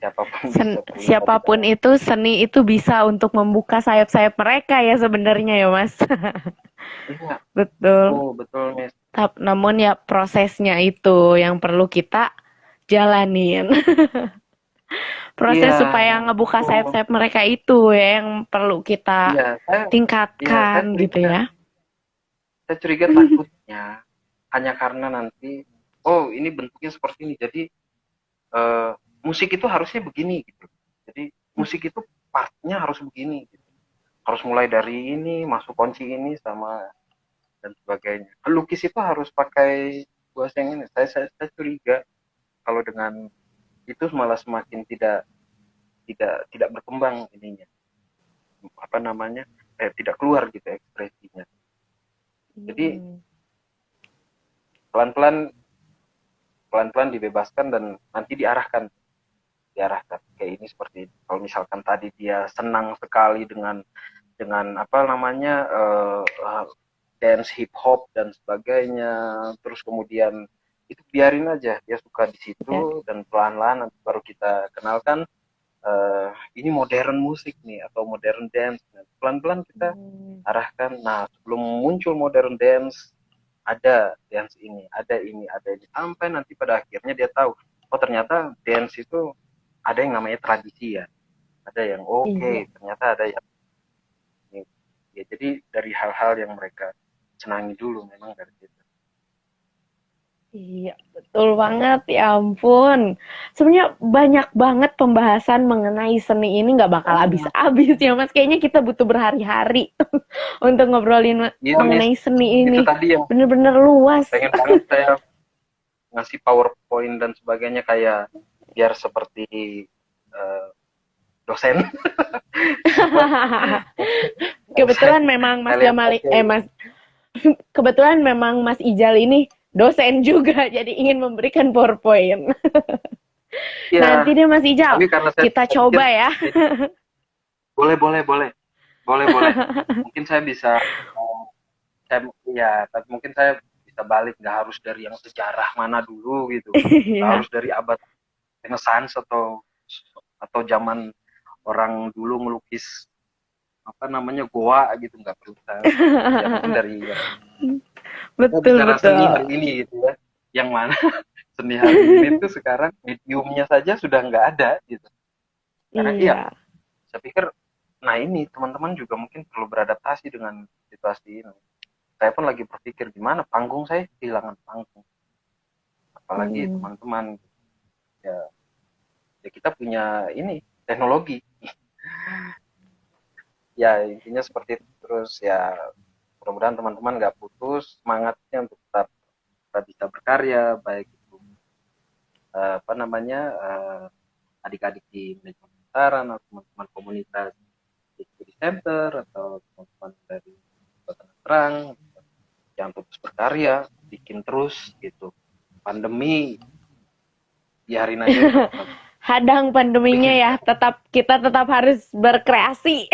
Speaker 2: Siapapun bisa terlibat di
Speaker 1: Siapapun
Speaker 2: dalam.
Speaker 1: itu, seni itu bisa untuk membuka sayap-sayap mereka ya sebenarnya ya Mas.
Speaker 2: Iya,
Speaker 1: Betul.
Speaker 2: betul, Miss.
Speaker 1: Namun ya prosesnya itu yang perlu kita jalanin. Proses
Speaker 2: Iya,
Speaker 1: supaya ngebuka
Speaker 2: betul.
Speaker 1: sayap-sayap mereka itu ya yang perlu kita
Speaker 2: Iya, saya, iya,
Speaker 1: tingkatkan gitu ya.
Speaker 2: saya curiga takutnya hanya karena nanti, oh ini bentuknya seperti ini, jadi eh, musik itu harusnya begini gitu. Jadi musik itu partnya harus begini gitu. Harus mulai dari ini, masuk kunci ini sama dan sebagainya. Pelukis itu harus pakai bahasa yang ini. Saya curiga kalau dengan itu malah semakin tidak tidak berkembang ininya. Apa namanya? Tidak keluar gitu ekspresinya. Jadi
Speaker 1: Hmm.
Speaker 2: pelan-pelan pelan-pelan dibebaskan dan nanti diarahkan kayak ini seperti ini. Kalau misalkan tadi dia senang sekali dengan apa namanya dance hip hop dan sebagainya, terus kemudian itu biarin aja dia suka di
Speaker 1: Ya.
Speaker 2: situ dan pelan-pelan nanti baru kita kenalkan ini modern musik nih atau modern dance. Pelan-pelan kita
Speaker 1: Hmm.
Speaker 2: arahkan. Nah, sebelum muncul modern dance ada dance ini sampai nanti pada akhirnya dia tahu oh ternyata dance itu ada yang namanya tradisi ya, ada yang
Speaker 1: Iya.
Speaker 2: ternyata ada yang ini. Ya jadi dari hal-hal yang mereka senangi dulu memang dari situ.
Speaker 1: Iya, betul banget. Ya ampun. Sebenarnya banyak banget pembahasan mengenai seni ini nggak bakal
Speaker 2: Banyak.
Speaker 1: habis-habis ya Mas. Kayaknya kita butuh berhari-hari untuk ngobrolin
Speaker 2: Iya Miss,
Speaker 1: mengenai seni
Speaker 2: itu
Speaker 1: ini.
Speaker 2: tadi yang
Speaker 1: Bener-bener luas.
Speaker 2: pengen banget saya ngasih PowerPoint dan sebagainya kayak biar seperti uh, dosen.
Speaker 1: Kebetulan memang Mas
Speaker 2: Saya lihat
Speaker 1: Jamali,
Speaker 2: aja.
Speaker 1: Mas, kebetulan memang Mas Ijal ini dosen juga, jadi ingin memberikan PowerPoint.
Speaker 2: Iya,
Speaker 1: Nanti deh Mas Ijal,
Speaker 2: tapi karena
Speaker 1: kita
Speaker 2: saya pikir
Speaker 1: coba ya.
Speaker 2: boleh boleh boleh boleh boleh. Mungkin saya bisa saya ya, tapi mungkin saya bisa balik nggak harus dari yang sejarah mana dulu gitu. Nggak
Speaker 1: Iya.
Speaker 2: harus dari abad Renaissance atau zaman orang dulu melukis apa namanya goa gitu nggak perlu saya. Ya mungkin dari yang kita
Speaker 1: Betul,
Speaker 2: bicara seni
Speaker 1: betul.
Speaker 2: hari ini gitu ya. Yang mana seni hari ini tuh sekarang mediumnya saja sudah nggak ada gitu. Karena iya,
Speaker 1: Iya.
Speaker 2: saya pikir nah ini teman-teman juga mungkin perlu beradaptasi dengan situasi ini. Saya pun lagi berpikir gimana panggung saya kehilangan panggung. Apalagi
Speaker 1: Hmm.
Speaker 2: teman-teman ya, ya kita punya ini teknologi. Ya intinya seperti itu terus ya mudah-mudahan teman-teman nggak putus semangatnya untuk tetap bisa berkarya baik itu apa namanya adik-adik di manajemen pemasaran atau teman-teman komunitas di studi center atau teman-teman dari Kota Terang yang terus berkarya bikin terus gitu pandemi biarin aja dulu
Speaker 1: Hadang pandeminya
Speaker 2: bikin
Speaker 1: ya, kita tetap harus berkreasi.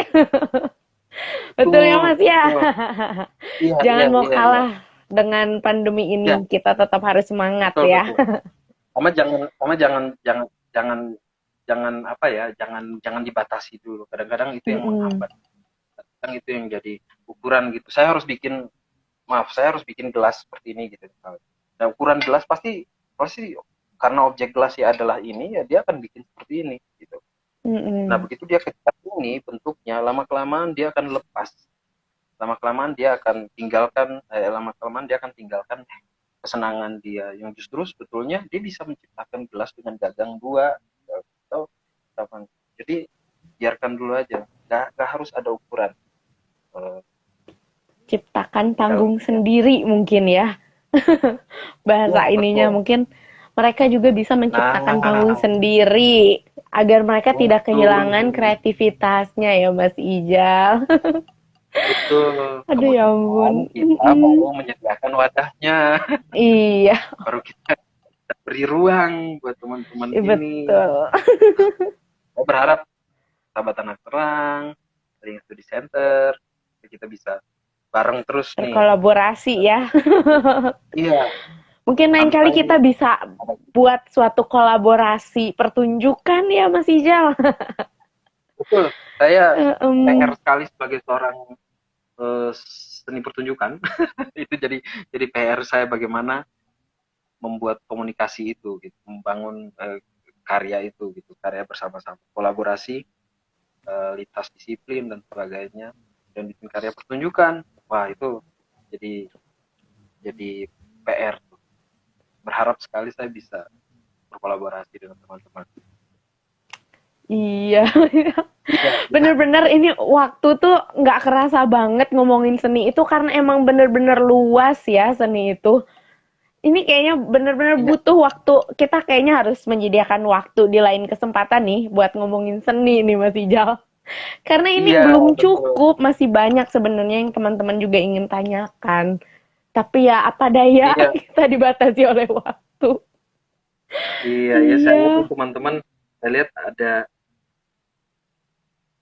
Speaker 1: Betul ya
Speaker 2: betul
Speaker 1: Mas ya.
Speaker 2: betul iya iya
Speaker 1: Jangan mau
Speaker 2: iya iya
Speaker 1: kalah dengan pandemi
Speaker 2: ya
Speaker 1: ini. Kita tetap harus semangat
Speaker 2: betul
Speaker 1: ya.
Speaker 2: betul sama jangan jangan jangan jangan apa ya jangan dibatasi dulu kadang-kadang itu yang
Speaker 1: Mm-mm.
Speaker 2: menghambat kadang itu yang jadi ukuran gitu saya harus bikin gelas seperti ini gitu nah ukuran gelas pasti pasti karena objek gelasnya adalah ini ya dia akan bikin seperti ini gitu nah
Speaker 1: Mm-mm.
Speaker 2: begitu dia kejar ini bentuknya lama kelamaan dia akan lepas lama kelamaan dia akan tinggalkan lama kelamaan dia akan tinggalkan kesenangan dia yang justru sebetulnya dia bisa menciptakan gelas dengan gagang dua atau apa. Jadi biarkan dulu aja nggak harus ada ukuran eh,
Speaker 1: Ciptakan
Speaker 2: di dalam
Speaker 1: panggung
Speaker 2: dunia.
Speaker 1: sendiri mungkin ya.
Speaker 2: Ya
Speaker 1: Bahasa ininya
Speaker 2: betul.
Speaker 1: mungkin mereka juga bisa
Speaker 2: Nah
Speaker 1: menciptakan panggung sendiri agar mereka tidak
Speaker 2: betul
Speaker 1: kehilangan kreativitasnya ya Mas Ijal.
Speaker 2: betul
Speaker 1: Aduh ya
Speaker 2: kemudian
Speaker 1: ampun.
Speaker 2: kita mau menyediakan wadahnya
Speaker 1: Iya,
Speaker 2: baru kita beri ruang buat teman-teman ini.
Speaker 1: betul.
Speaker 2: Saya berharap sahabat anak terang, dari studi center, kita bisa bareng terus nih.
Speaker 1: Berkolaborasi ya.
Speaker 2: Iya,
Speaker 1: Mungkin lain kali
Speaker 2: sampai
Speaker 1: kita bisa
Speaker 2: ada,
Speaker 1: buat suatu kolaborasi pertunjukan ya Mas Ijal.
Speaker 2: betul. Saya PR
Speaker 1: Em,
Speaker 2: sekali sebagai seorang seni pertunjukan. Itu jadi PR saya bagaimana membuat komunikasi itu gitu, membangun karya itu gitu, karya bersama-sama, kolaborasi lintas disiplin dan sebagainya dan bikin karya pertunjukan. Wah, itu jadi jadi PR tuh. Berharap sekali saya bisa berkolaborasi dengan teman-teman.
Speaker 1: iya,
Speaker 2: Iya, iya.
Speaker 1: bener-bener ini waktu tuh nggak kerasa banget ngomongin seni itu karena emang bener-bener luas ya seni itu. Ini kayaknya bener-bener
Speaker 2: Iya,
Speaker 1: butuh waktu. Kita kayaknya harus menyediakan waktu di lain kesempatan nih buat ngomongin seni nih Mas Ijal. Karena ini
Speaker 2: iya,
Speaker 1: belum
Speaker 2: betul.
Speaker 1: cukup, masih banyak sebenarnya yang teman-teman juga ingin tanyakan. Tapi ya apa daya,
Speaker 2: Iya,
Speaker 1: kita dibatasi oleh waktu.
Speaker 2: iya, iya. Saya lihat
Speaker 1: Iya,
Speaker 2: nih teman-teman, saya lihat ada,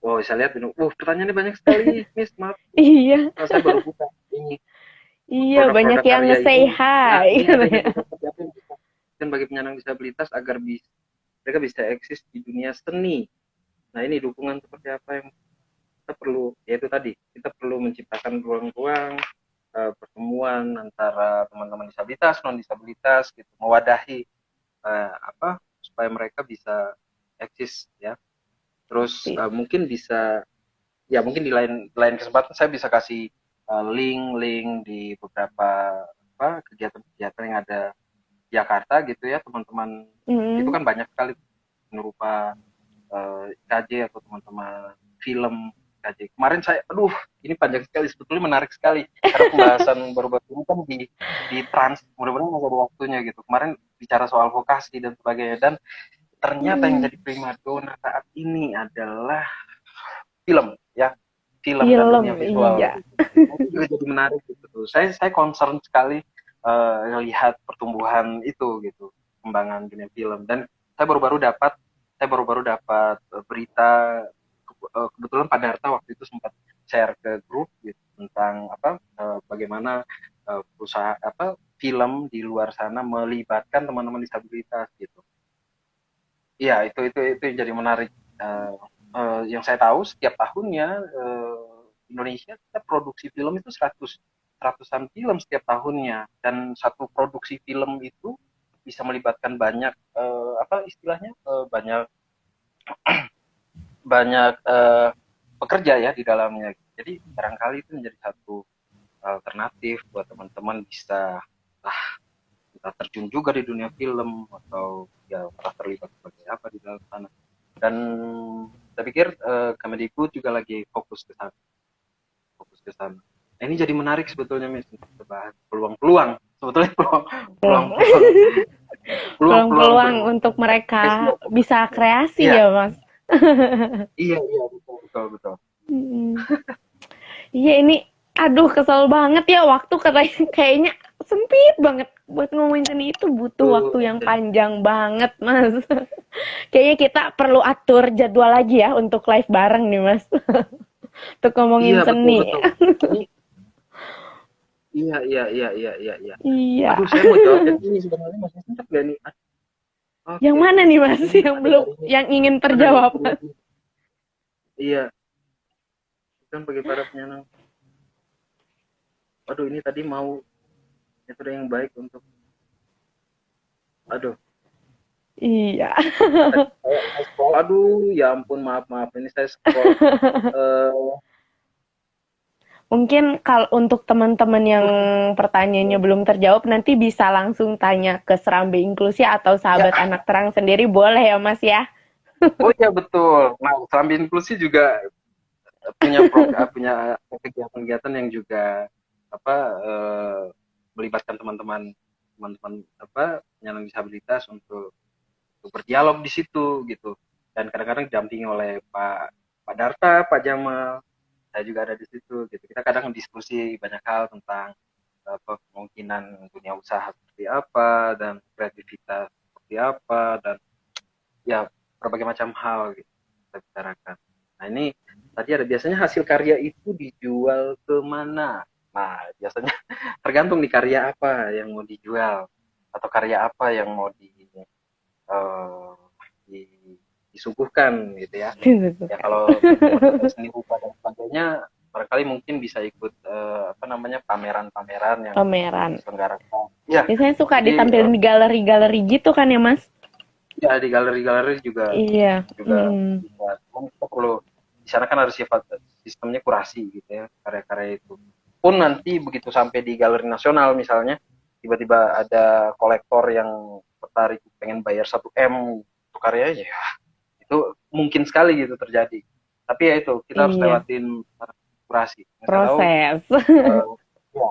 Speaker 2: wow, saya lihat ini, pertanyaannya banyak sekali, Miss. Maaf,
Speaker 1: iya,
Speaker 2: saya baru buka ini
Speaker 1: iya banyak
Speaker 2: produk-produk
Speaker 1: yang
Speaker 2: karya
Speaker 1: nge-say
Speaker 2: ini. Nah,
Speaker 1: hi.
Speaker 2: ini
Speaker 1: Gitu
Speaker 2: ada
Speaker 1: ya.
Speaker 2: ini juga seperti apa yang bisa dan bagi penyandang disabilitas agar mereka bisa eksis di dunia seni. Nah, ini dukungan seperti apa yang kita perlu, yaitu tadi kita perlu menciptakan ruang-ruang pertemuan antara teman-teman disabilitas, non disabilitas, gitu, mewadahi supaya mereka bisa eksis ya. Terus mungkin bisa, ya mungkin di lain kesempatan saya bisa kasih link-link di beberapa kegiatan-kegiatan yang ada di Jakarta gitu ya, teman-teman. Itu
Speaker 1: Mm.
Speaker 2: kan banyak sekali berupa IKJ atau teman-teman film IKJ. Kemarin saya, aduh, ini panjang sekali, sebetulnya menarik sekali. Karena pembahasan baru-baru ini kan di trans, mudah-mudahan masih ada waktunya gitu. Kemarin bicara soal vokasi dan sebagainya, dan ternyata yang
Speaker 1: Mm.
Speaker 2: jadi primadona saat ini adalah film, ya, film dan
Speaker 1: Film,
Speaker 2: dunia visual.
Speaker 1: iya.
Speaker 2: Itu juga jadi menarik gitu. Saya concern sekali melihat pertumbuhan itu gitu, perkembangan dunia film. Dan saya baru-baru dapat saya baru-baru dapat berita, kebetulan Pak Darta waktu itu sempat share ke grup gitu tentang bagaimana perusahaan film di luar sana melibatkan teman-teman disabilitas gitu. Iya, itu yang jadi menarik. Eh, yang saya tahu setiap tahunnya Indonesia kita produksi film itu seratusan film setiap tahunnya, dan satu produksi film itu bisa melibatkan banyak istilahnya banyak banyak pekerja ya di dalamnya. Jadi barangkali itu menjadi satu alternatif buat teman-teman bisa kita terjun juga di dunia film atau ya terlibat sebagai apa di dalam sana. Dan saya pikir Kemendikbud juga lagi fokus ke sana. Nah, ini jadi menarik sebetulnya, Miss, untuk kita bahas peluang-peluang, sebetulnya peluang-peluang peluang-peluang
Speaker 1: Peluang-peluang untuk
Speaker 2: berekspresi
Speaker 1: mereka
Speaker 2: atau
Speaker 1: bisa kreasi
Speaker 2: iya,
Speaker 1: ya, Mas.
Speaker 2: iya, iya, betul, betul, betul.
Speaker 1: Mm. Iya ini, aduh kesel banget ya waktu katanya kayaknya sempit banget buat ngomongin seni itu butuh waktu
Speaker 2: Betul.
Speaker 1: yang panjang banget mas. Kayaknya kita perlu atur jadwal lagi ya untuk live bareng nih mas. Untuk
Speaker 2: Iya,
Speaker 1: ngomongin
Speaker 2: betul,
Speaker 1: seni.
Speaker 2: betul. Ini iya, iya, iya, iya, iya, iya.
Speaker 1: Iya.
Speaker 2: Aduh, saya mau jawab yang ini sebenarnya masih sempat gak nih?
Speaker 1: Yang
Speaker 2: Oke,
Speaker 1: mana nih mas
Speaker 2: ini
Speaker 1: yang
Speaker 2: ada
Speaker 1: belum
Speaker 2: dari ini,
Speaker 1: yang ingin
Speaker 2: ada nih
Speaker 1: terjawab
Speaker 2: dari
Speaker 1: mas?
Speaker 2: ini. Iya, kan bagi para penyandang. Aduh, ini tadi mau metode yang baik untuk, aduh,
Speaker 1: Iya.
Speaker 2: tadi saya scroll, aduh, ya ampun, maaf, maaf, ini saya scroll. eh
Speaker 1: Mungkin kalau untuk teman-teman yang
Speaker 2: uh,
Speaker 1: pertanyaannya belum terjawab, nanti bisa langsung tanya ke Serambi Inklusi atau
Speaker 2: ya,
Speaker 1: Sahabat Anak Terang sendiri, boleh ya Mas ya?
Speaker 2: oh ya betul. Nah, Serambi Inklusi juga punya kegiatan-kegiatan yang juga apa melibatkan teman-teman penyandang disabilitas untuk berdialog di situ gitu, dan kadang-kadang didampingi oleh Pak Darta, Pak Jamal, saya juga ada di situ gitu. Kita kadang diskusi banyak hal tentang kemungkinan dunia usaha seperti apa dan kreativitas seperti apa, dan ya berbagai macam hal gitu kita bicarakan. Nah, ini tadi ada biasanya hasil karya itu dijual ke mana? Nah, biasanya tergantung nih karya apa yang mau dijual atau karya apa yang mau eh, di- disuguhkan gitu ya. Ya
Speaker 1: Disuguhkan.
Speaker 2: kalau komunitas seni rupa dan sebagainya, barangkali mungkin bisa ikut apa namanya pameran-pameran yang
Speaker 1: Pameran.
Speaker 2: diselenggarakan. Ya,
Speaker 1: Biasanya suka
Speaker 2: jadi
Speaker 1: ditampilin di galeri-galeri gitu kan ya, Mas?
Speaker 2: ya di galeri-galeri juga
Speaker 1: Iya.
Speaker 2: juga
Speaker 1: Mm.
Speaker 2: bisa. Cuman kita perlu di sana kan harus sifat sistemnya kurasi gitu ya karya-karya itu. Pun nanti begitu sampai di galeri nasional misalnya, tiba-tiba ada kolektor yang tertarik pengen bayar 1 M untuk karyanya, ya itu mungkin sekali gitu terjadi. Tapi ya itu kita harus
Speaker 1: Iya.
Speaker 2: lewatin kurasi. Saya tahu,
Speaker 1: Proses.
Speaker 2: eh, ya,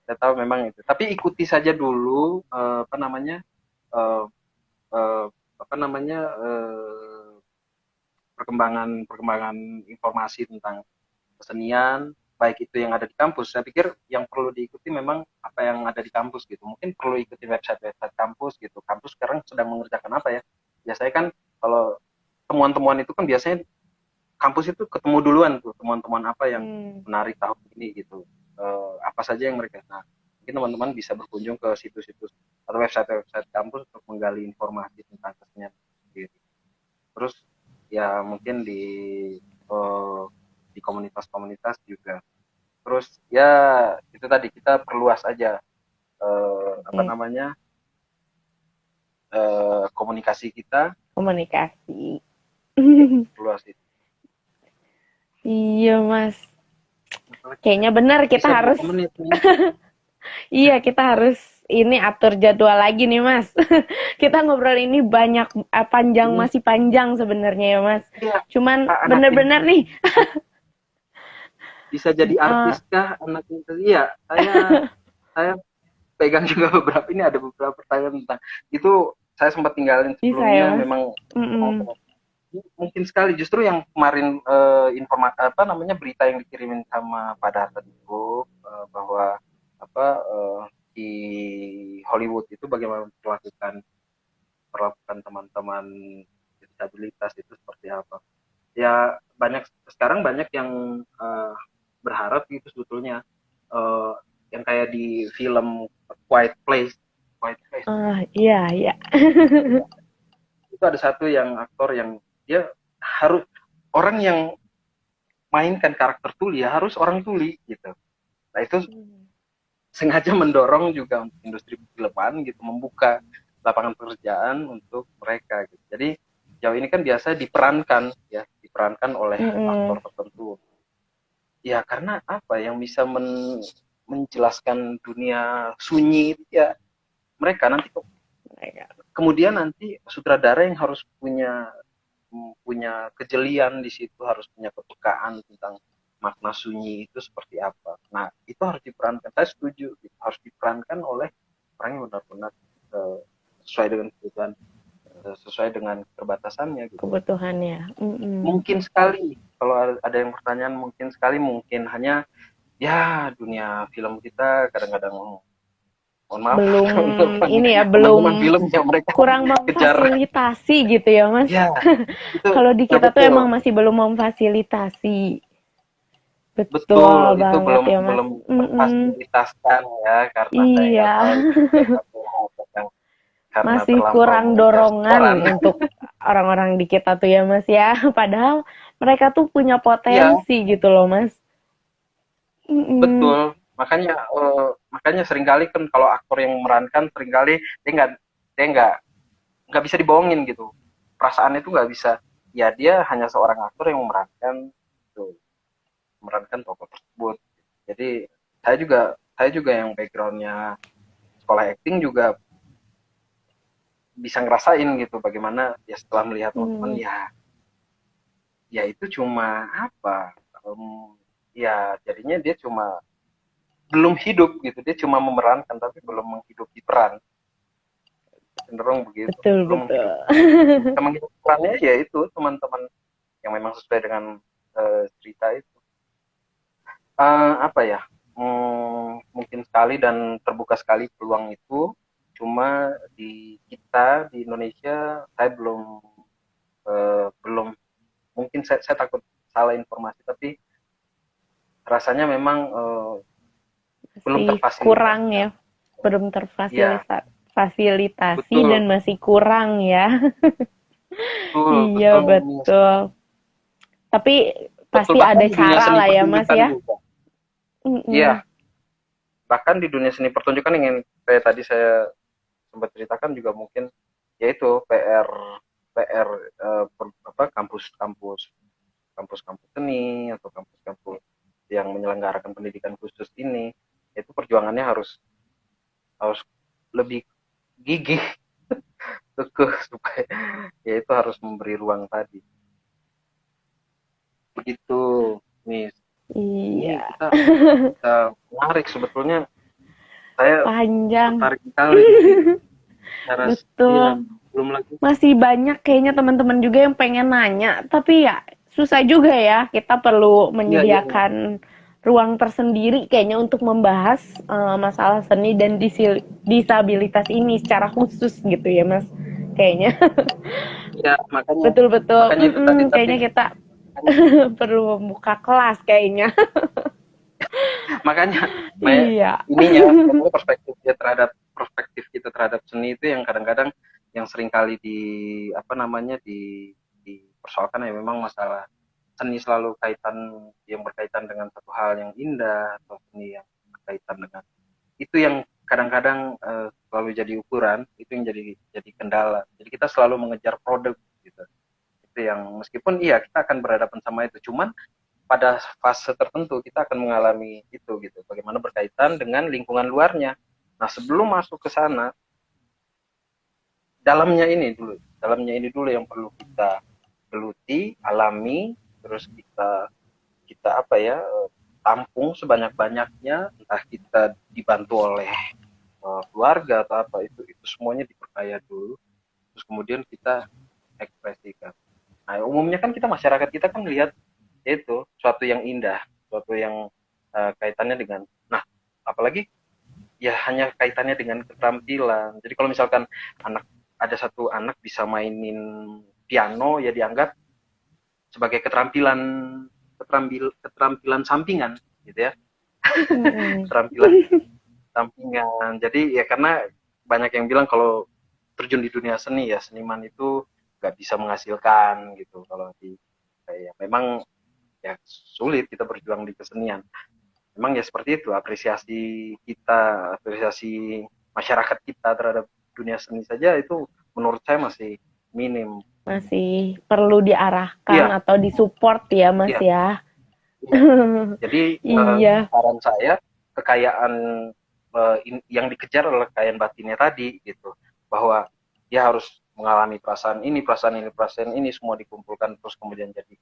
Speaker 2: saya tahu memang itu. Tapi ikuti saja dulu apa namanya eh, eh, apa namanya perkembangan perkembangan informasi tentang kesenian baik itu yang ada di kampus. Saya pikir yang perlu diikuti memang apa yang ada di kampus gitu. Mungkin perlu ikuti website kampus gitu. Kampus sekarang sedang mengerjakan apa ya, biasanya kan kalau temuan-temuan itu kan biasanya kampus itu ketemu duluan tuh temuan-temuan apa yang
Speaker 1: Hmm.
Speaker 2: menarik tahun ini gitu. Apa saja yang mereka, nah mungkin teman-teman bisa berkunjung ke situs-situs atau website kampus untuk menggali informasi tentang kesenian sendiri. Terus ya mungkin eh, di komunitas-komunitas juga. Terus ya itu tadi kita perluas aja apa
Speaker 1: Oke.
Speaker 2: namanya komunikasi kita,
Speaker 1: Komunikasi.
Speaker 2: ya, perluas itu.
Speaker 1: Iya, Mas.
Speaker 2: Masalah kita
Speaker 1: Kayaknya benar kita
Speaker 2: bisa
Speaker 1: harus,
Speaker 2: berapa menit nih?
Speaker 1: iya kita harus ini atur jadwal lagi nih Mas. Kita ngobrol ini banyak, panjang,
Speaker 2: Ini
Speaker 1: masih panjang sebenarnya ya Mas.
Speaker 2: ya
Speaker 1: Cuman
Speaker 2: anak
Speaker 1: bener-bener
Speaker 2: ini
Speaker 1: nih,
Speaker 2: bisa jadi
Speaker 1: eh,
Speaker 2: artis kah anak itu? Iya, saya pegang juga beberapa, ini ada beberapa pertanyaan tentang itu, saya sempat tinggalin
Speaker 1: bisa ya
Speaker 2: sebelumnya,
Speaker 1: Mas.
Speaker 2: memang
Speaker 1: Mm-mm.
Speaker 2: mungkin sekali justru yang kemarin apa namanya berita yang dikirimin sama Pak Darto itu bahwa apa di Hollywood itu bagaimana memperlakukan perlakukan teman-teman disabilitas itu seperti apa. Ya banyak sekarang banyak yang berharap gitu sebetulnya eh, yang kayak di film Quiet Place. Quiet Place
Speaker 1: Iya iya.
Speaker 2: itu ada satu yang aktor yang dia harus, orang yang mainkan karakter tuli ya harus orang tuli gitu. Nah itu sengaja mendorong juga untuk industri perfilman gitu, membuka lapangan pekerjaan untuk mereka gitu. Jadi jauh ini kan biasa diperankan ya, diperankan oleh
Speaker 1: Mm-mm.
Speaker 2: aktor tertentu. Ya karena apa yang bisa menjelaskan dunia sunyi ya mereka nanti, kemudian nanti sutradara yang harus punya punya kejelian di situ, harus punya kepekaan tentang makna sunyi itu seperti apa. Nah, itu harus diperankan. Saya setuju, gitu. Harus diperankan oleh orang yang benar-benar sesuai dengan kebutuhan, sesuai dengan keterbatasannya gitu.
Speaker 1: Kebutuhannya. Mm-mm.
Speaker 2: Mungkin sekali kalau ada yang pertanyaan, mungkin sekali, mungkin hanya ya dunia film kita kadang-kadang mohon maaf
Speaker 1: Belum ini ya,
Speaker 2: teman-teman
Speaker 1: belum
Speaker 2: film yang mereka
Speaker 1: kurang
Speaker 2: kejar,
Speaker 1: memfasilitasi gitu ya Mas.
Speaker 2: ya itu
Speaker 1: Kalau di
Speaker 2: ya
Speaker 1: kita tuh
Speaker 2: betul.
Speaker 1: emang masih belum memfasilitasi.
Speaker 2: Betul,
Speaker 1: Betul
Speaker 2: itu
Speaker 1: banget
Speaker 2: belum
Speaker 1: ya Mas.
Speaker 2: belum
Speaker 1: Mm-mm.
Speaker 2: terfasilitakan ya, karena saya nggak
Speaker 1: Iya,
Speaker 2: tahu itu yang karena
Speaker 1: masih
Speaker 2: terlampau
Speaker 1: kurang
Speaker 2: mengejar
Speaker 1: dorongan
Speaker 2: setoran.
Speaker 1: untuk orang-orang di kita tuh ya Mas ya. Padahal mereka tuh punya
Speaker 2: Iya,
Speaker 1: potensi gitu loh Mas. Mm-mm.
Speaker 2: betul. Makanya seringkali kan kalau aktor yang memerankan seringkali dia nggak bisa dibohongin gitu. Perasaan itu nggak bisa. Ya dia hanya seorang aktor yang memerankan gitu, memerankan tokoh tersebut. Jadi saya juga yang backgroundnya sekolah acting juga bisa ngerasain gitu bagaimana ya setelah melihat teman-teman
Speaker 1: Mm.
Speaker 2: ya itu cuma apa ya jadinya dia cuma belum hidup gitu, dia cuma memerankan tapi belum menghidupi peran, cenderung begitu,
Speaker 1: Betul
Speaker 2: belum
Speaker 1: betul.
Speaker 2: menghidupi, bisa menghidupi perannya ya itu teman-teman yang memang sesuai dengan cerita itu. Apa ya, mungkin sekali dan terbuka sekali peluang itu, cuma di kita di Indonesia saya belum mungkin saya takut salah informasi tapi rasanya memang belum
Speaker 1: Masih kurang
Speaker 2: terfasilitasi.
Speaker 1: ya, belum
Speaker 2: Iya,
Speaker 1: terfasilitasi
Speaker 2: betul,
Speaker 1: dan masih kurang ya.
Speaker 2: betul,
Speaker 1: Iya
Speaker 2: betul, Miss.
Speaker 1: betul. Tapi
Speaker 2: Betul,
Speaker 1: pasti
Speaker 2: bahkan
Speaker 1: ada
Speaker 2: di dunia
Speaker 1: cara
Speaker 2: seni
Speaker 1: lah ya Mas
Speaker 2: pertunjukan
Speaker 1: ya.
Speaker 2: juga.
Speaker 1: Mm-mm.
Speaker 2: Iya, bahkan di dunia seni pertunjukan yang kayak tadi saya sempat ceritakan juga mungkin yaitu PR apa kampus-kampus kampus-kampus seni atau kampus-kampus yang menyelenggarakan pendidikan khusus ini itu perjuangannya harus harus lebih gigih kekeh supaya yaitu harus memberi ruang tadi begitu nih ini
Speaker 1: Iya,
Speaker 2: kita menarik sebetulnya saya
Speaker 1: panjang.
Speaker 2: tertarik sekali ini cara iya
Speaker 1: Betul.
Speaker 2: belum lagi
Speaker 1: Masih banyak kayaknya teman-teman juga yang pengen nanya, tapi ya susah juga ya. Kita perlu
Speaker 2: iya iya iya.
Speaker 1: menyediakan ruang tersendiri kayaknya untuk membahas masalah seni dan disabilitas ini secara khusus gitu ya, Mas. Kayaknya.
Speaker 2: Iya, makanya
Speaker 1: Betul-betul.
Speaker 2: makanya itu tadi tapi
Speaker 1: Kayaknya kita
Speaker 2: makanya,
Speaker 1: perlu membuka kelas kayaknya.
Speaker 2: makanya
Speaker 1: Iya.
Speaker 2: ininya maksudnya perspektif kita terhadap seni itu yang kadang-kadang yang sering kali di apa namanya dipersoalkan ya memang masalah seni selalu yang berkaitan dengan satu hal yang indah atau seni yang berkaitan dengan itu yang kadang-kadang selalu jadi ukuran itu yang jadi kendala jadi kita selalu mengejar produk gitu itu yang meskipun iya kita akan berhadapan sama itu cuman pada fase tertentu kita akan mengalami itu gitu bagaimana berkaitan dengan lingkungan luarnya nah sebelum masuk ke sana dalamnya ini dulu yang perlu kita geluti alami terus kita kita apa ya tampung sebanyak-banyaknya entah kita dibantu oleh keluarga atau apa itu semuanya diperkaya dulu terus kemudian kita ekspresikan nah umumnya kan kita masyarakat kita kan lihat yaitu suatu yang indah suatu yang kaitannya dengan nah apalagi ya hanya kaitannya dengan keterampilan jadi kalau misalkan anak ada satu anak bisa mainin piano ya dianggap sebagai keterampilan sampingan gitu ya
Speaker 1: Mm-mm.
Speaker 2: keterampilan sampingan jadi ya karena banyak yang bilang kalau terjun di dunia seni ya seniman itu nggak bisa menghasilkan gitu kalau di ya memang ya sulit kita berjuang di kesenian memang ya seperti itu apresiasi masyarakat kita terhadap dunia seni saja itu menurut saya masih minim
Speaker 1: Masih perlu diarahkan
Speaker 2: iya
Speaker 1: atau disupport ya, Mas
Speaker 2: iya
Speaker 1: ya.
Speaker 2: iya jadi
Speaker 1: Iya,
Speaker 2: saran saya kekayaan yang dikejar adalah kekayaan batinnya tadi gitu bahwa dia harus mengalami perasaan ini semua dikumpulkan terus kemudian jadi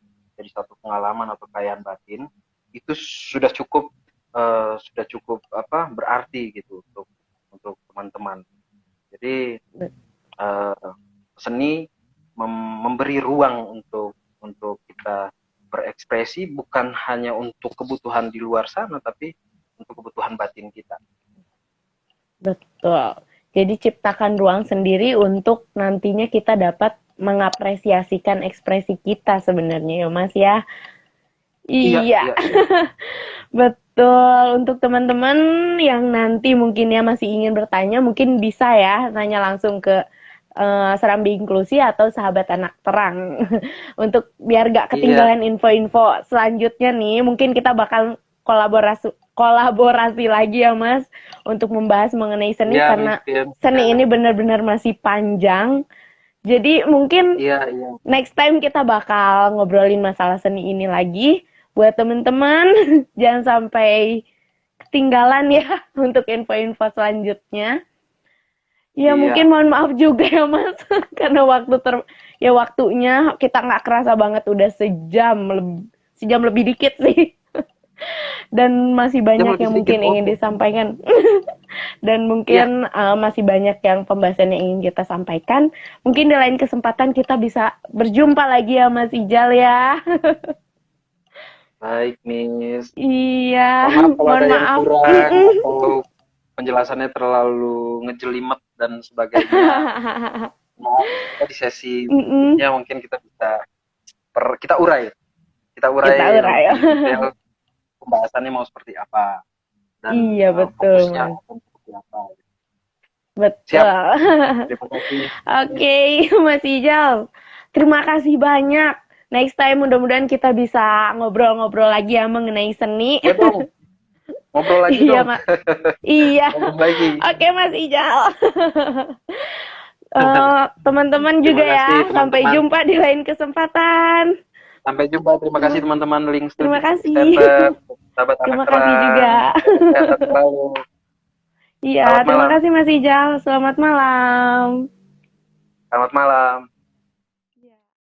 Speaker 2: satu pengalaman atau kekayaan batin itu sudah cukup apa berarti gitu untuk teman-teman jadi eh, seni memberi ruang untuk kita berekspresi bukan hanya untuk kebutuhan di luar sana tapi untuk kebutuhan batin kita.
Speaker 1: betul. Jadi ciptakan ruang sendiri untuk nantinya kita dapat mengapresiasikan ekspresi kita sebenarnya ya, Mas ya.
Speaker 2: Iya,
Speaker 1: Iya,
Speaker 2: iya, iya.
Speaker 1: betul. Untuk teman-teman yang nanti mungkin ya masih ingin bertanya, mungkin bisa ya tanya langsung ke Serambi Inklusi atau Sahabat Anak Terang. Untuk biar gak
Speaker 2: Iya,
Speaker 1: ketinggalan info-info selanjutnya nih, mungkin kita bakal kolaborasi kolaborasi lagi ya Mas untuk membahas mengenai seni
Speaker 2: iya,
Speaker 1: karena
Speaker 2: miskin. Ya.
Speaker 1: seni ini benar-benar masih panjang. Jadi mungkin
Speaker 2: Iya, iya.
Speaker 1: next time kita bakal ngobrolin masalah seni ini lagi. Buat teman-teman, jangan sampai ketinggalan ya untuk info-info selanjutnya. Ya
Speaker 2: Iya.
Speaker 1: mungkin mohon maaf juga ya Mas, karena waktunya kita nggak kerasa banget udah sejam lebih dikit sih. Dan masih
Speaker 2: Jam
Speaker 1: banyak
Speaker 2: lebih
Speaker 1: yang
Speaker 2: sedikit.
Speaker 1: mungkin ingin
Speaker 2: Oke.
Speaker 1: disampaikan. Dan
Speaker 2: Iya,
Speaker 1: mungkin masih banyak yang pembahasan yang ingin kita sampaikan. Mungkin di lain kesempatan kita bisa berjumpa lagi ya Mas Ijal ya.
Speaker 2: baik, Miss.
Speaker 1: Iya,
Speaker 2: Mohon maaf kalau
Speaker 1: mohon
Speaker 2: ada yang
Speaker 1: maaf.
Speaker 2: kurang atau penjelasannya terlalu ngejelimet dan sebagainya. Maaf, kita di sesi berikutnya mungkin kita bisa kita urai. Kita
Speaker 1: Kita
Speaker 2: urai
Speaker 1: urai.
Speaker 2: lebih detail pembahasannya mau seperti apa. dan
Speaker 1: Iya, betul,
Speaker 2: fokusnya
Speaker 1: Mas.
Speaker 2: akan seperti apa. Siap,
Speaker 1: Betul.
Speaker 2: terima kasih.
Speaker 1: Oke, Mas Ijal. Terima kasih banyak. Next time mudah-mudahan kita bisa ngobrol-ngobrol lagi ya mengenai seni.
Speaker 2: Ya dong, ngobrol lagi
Speaker 1: Iya,
Speaker 2: dong,
Speaker 1: Mas. Iya.
Speaker 2: ngobrol lagi.
Speaker 1: Oke, Mas Ijal. Teman-teman
Speaker 2: Terima
Speaker 1: juga ya.
Speaker 2: kasih
Speaker 1: Sampai
Speaker 2: teman-teman.
Speaker 1: jumpa di lain kesempatan.
Speaker 2: Sampai jumpa. Terima kasih
Speaker 1: Terima,
Speaker 2: teman-teman Link
Speaker 1: terima
Speaker 2: Studi
Speaker 1: kasih.
Speaker 2: Center, sahabat anak
Speaker 1: Terima kasih
Speaker 2: terang.
Speaker 1: juga.
Speaker 2: Jaga kesehatan selalu.
Speaker 1: Iya,
Speaker 2: Selamat
Speaker 1: terima
Speaker 2: malam.
Speaker 1: kasih Mas Ijal. Selamat malam.
Speaker 2: Selamat malam.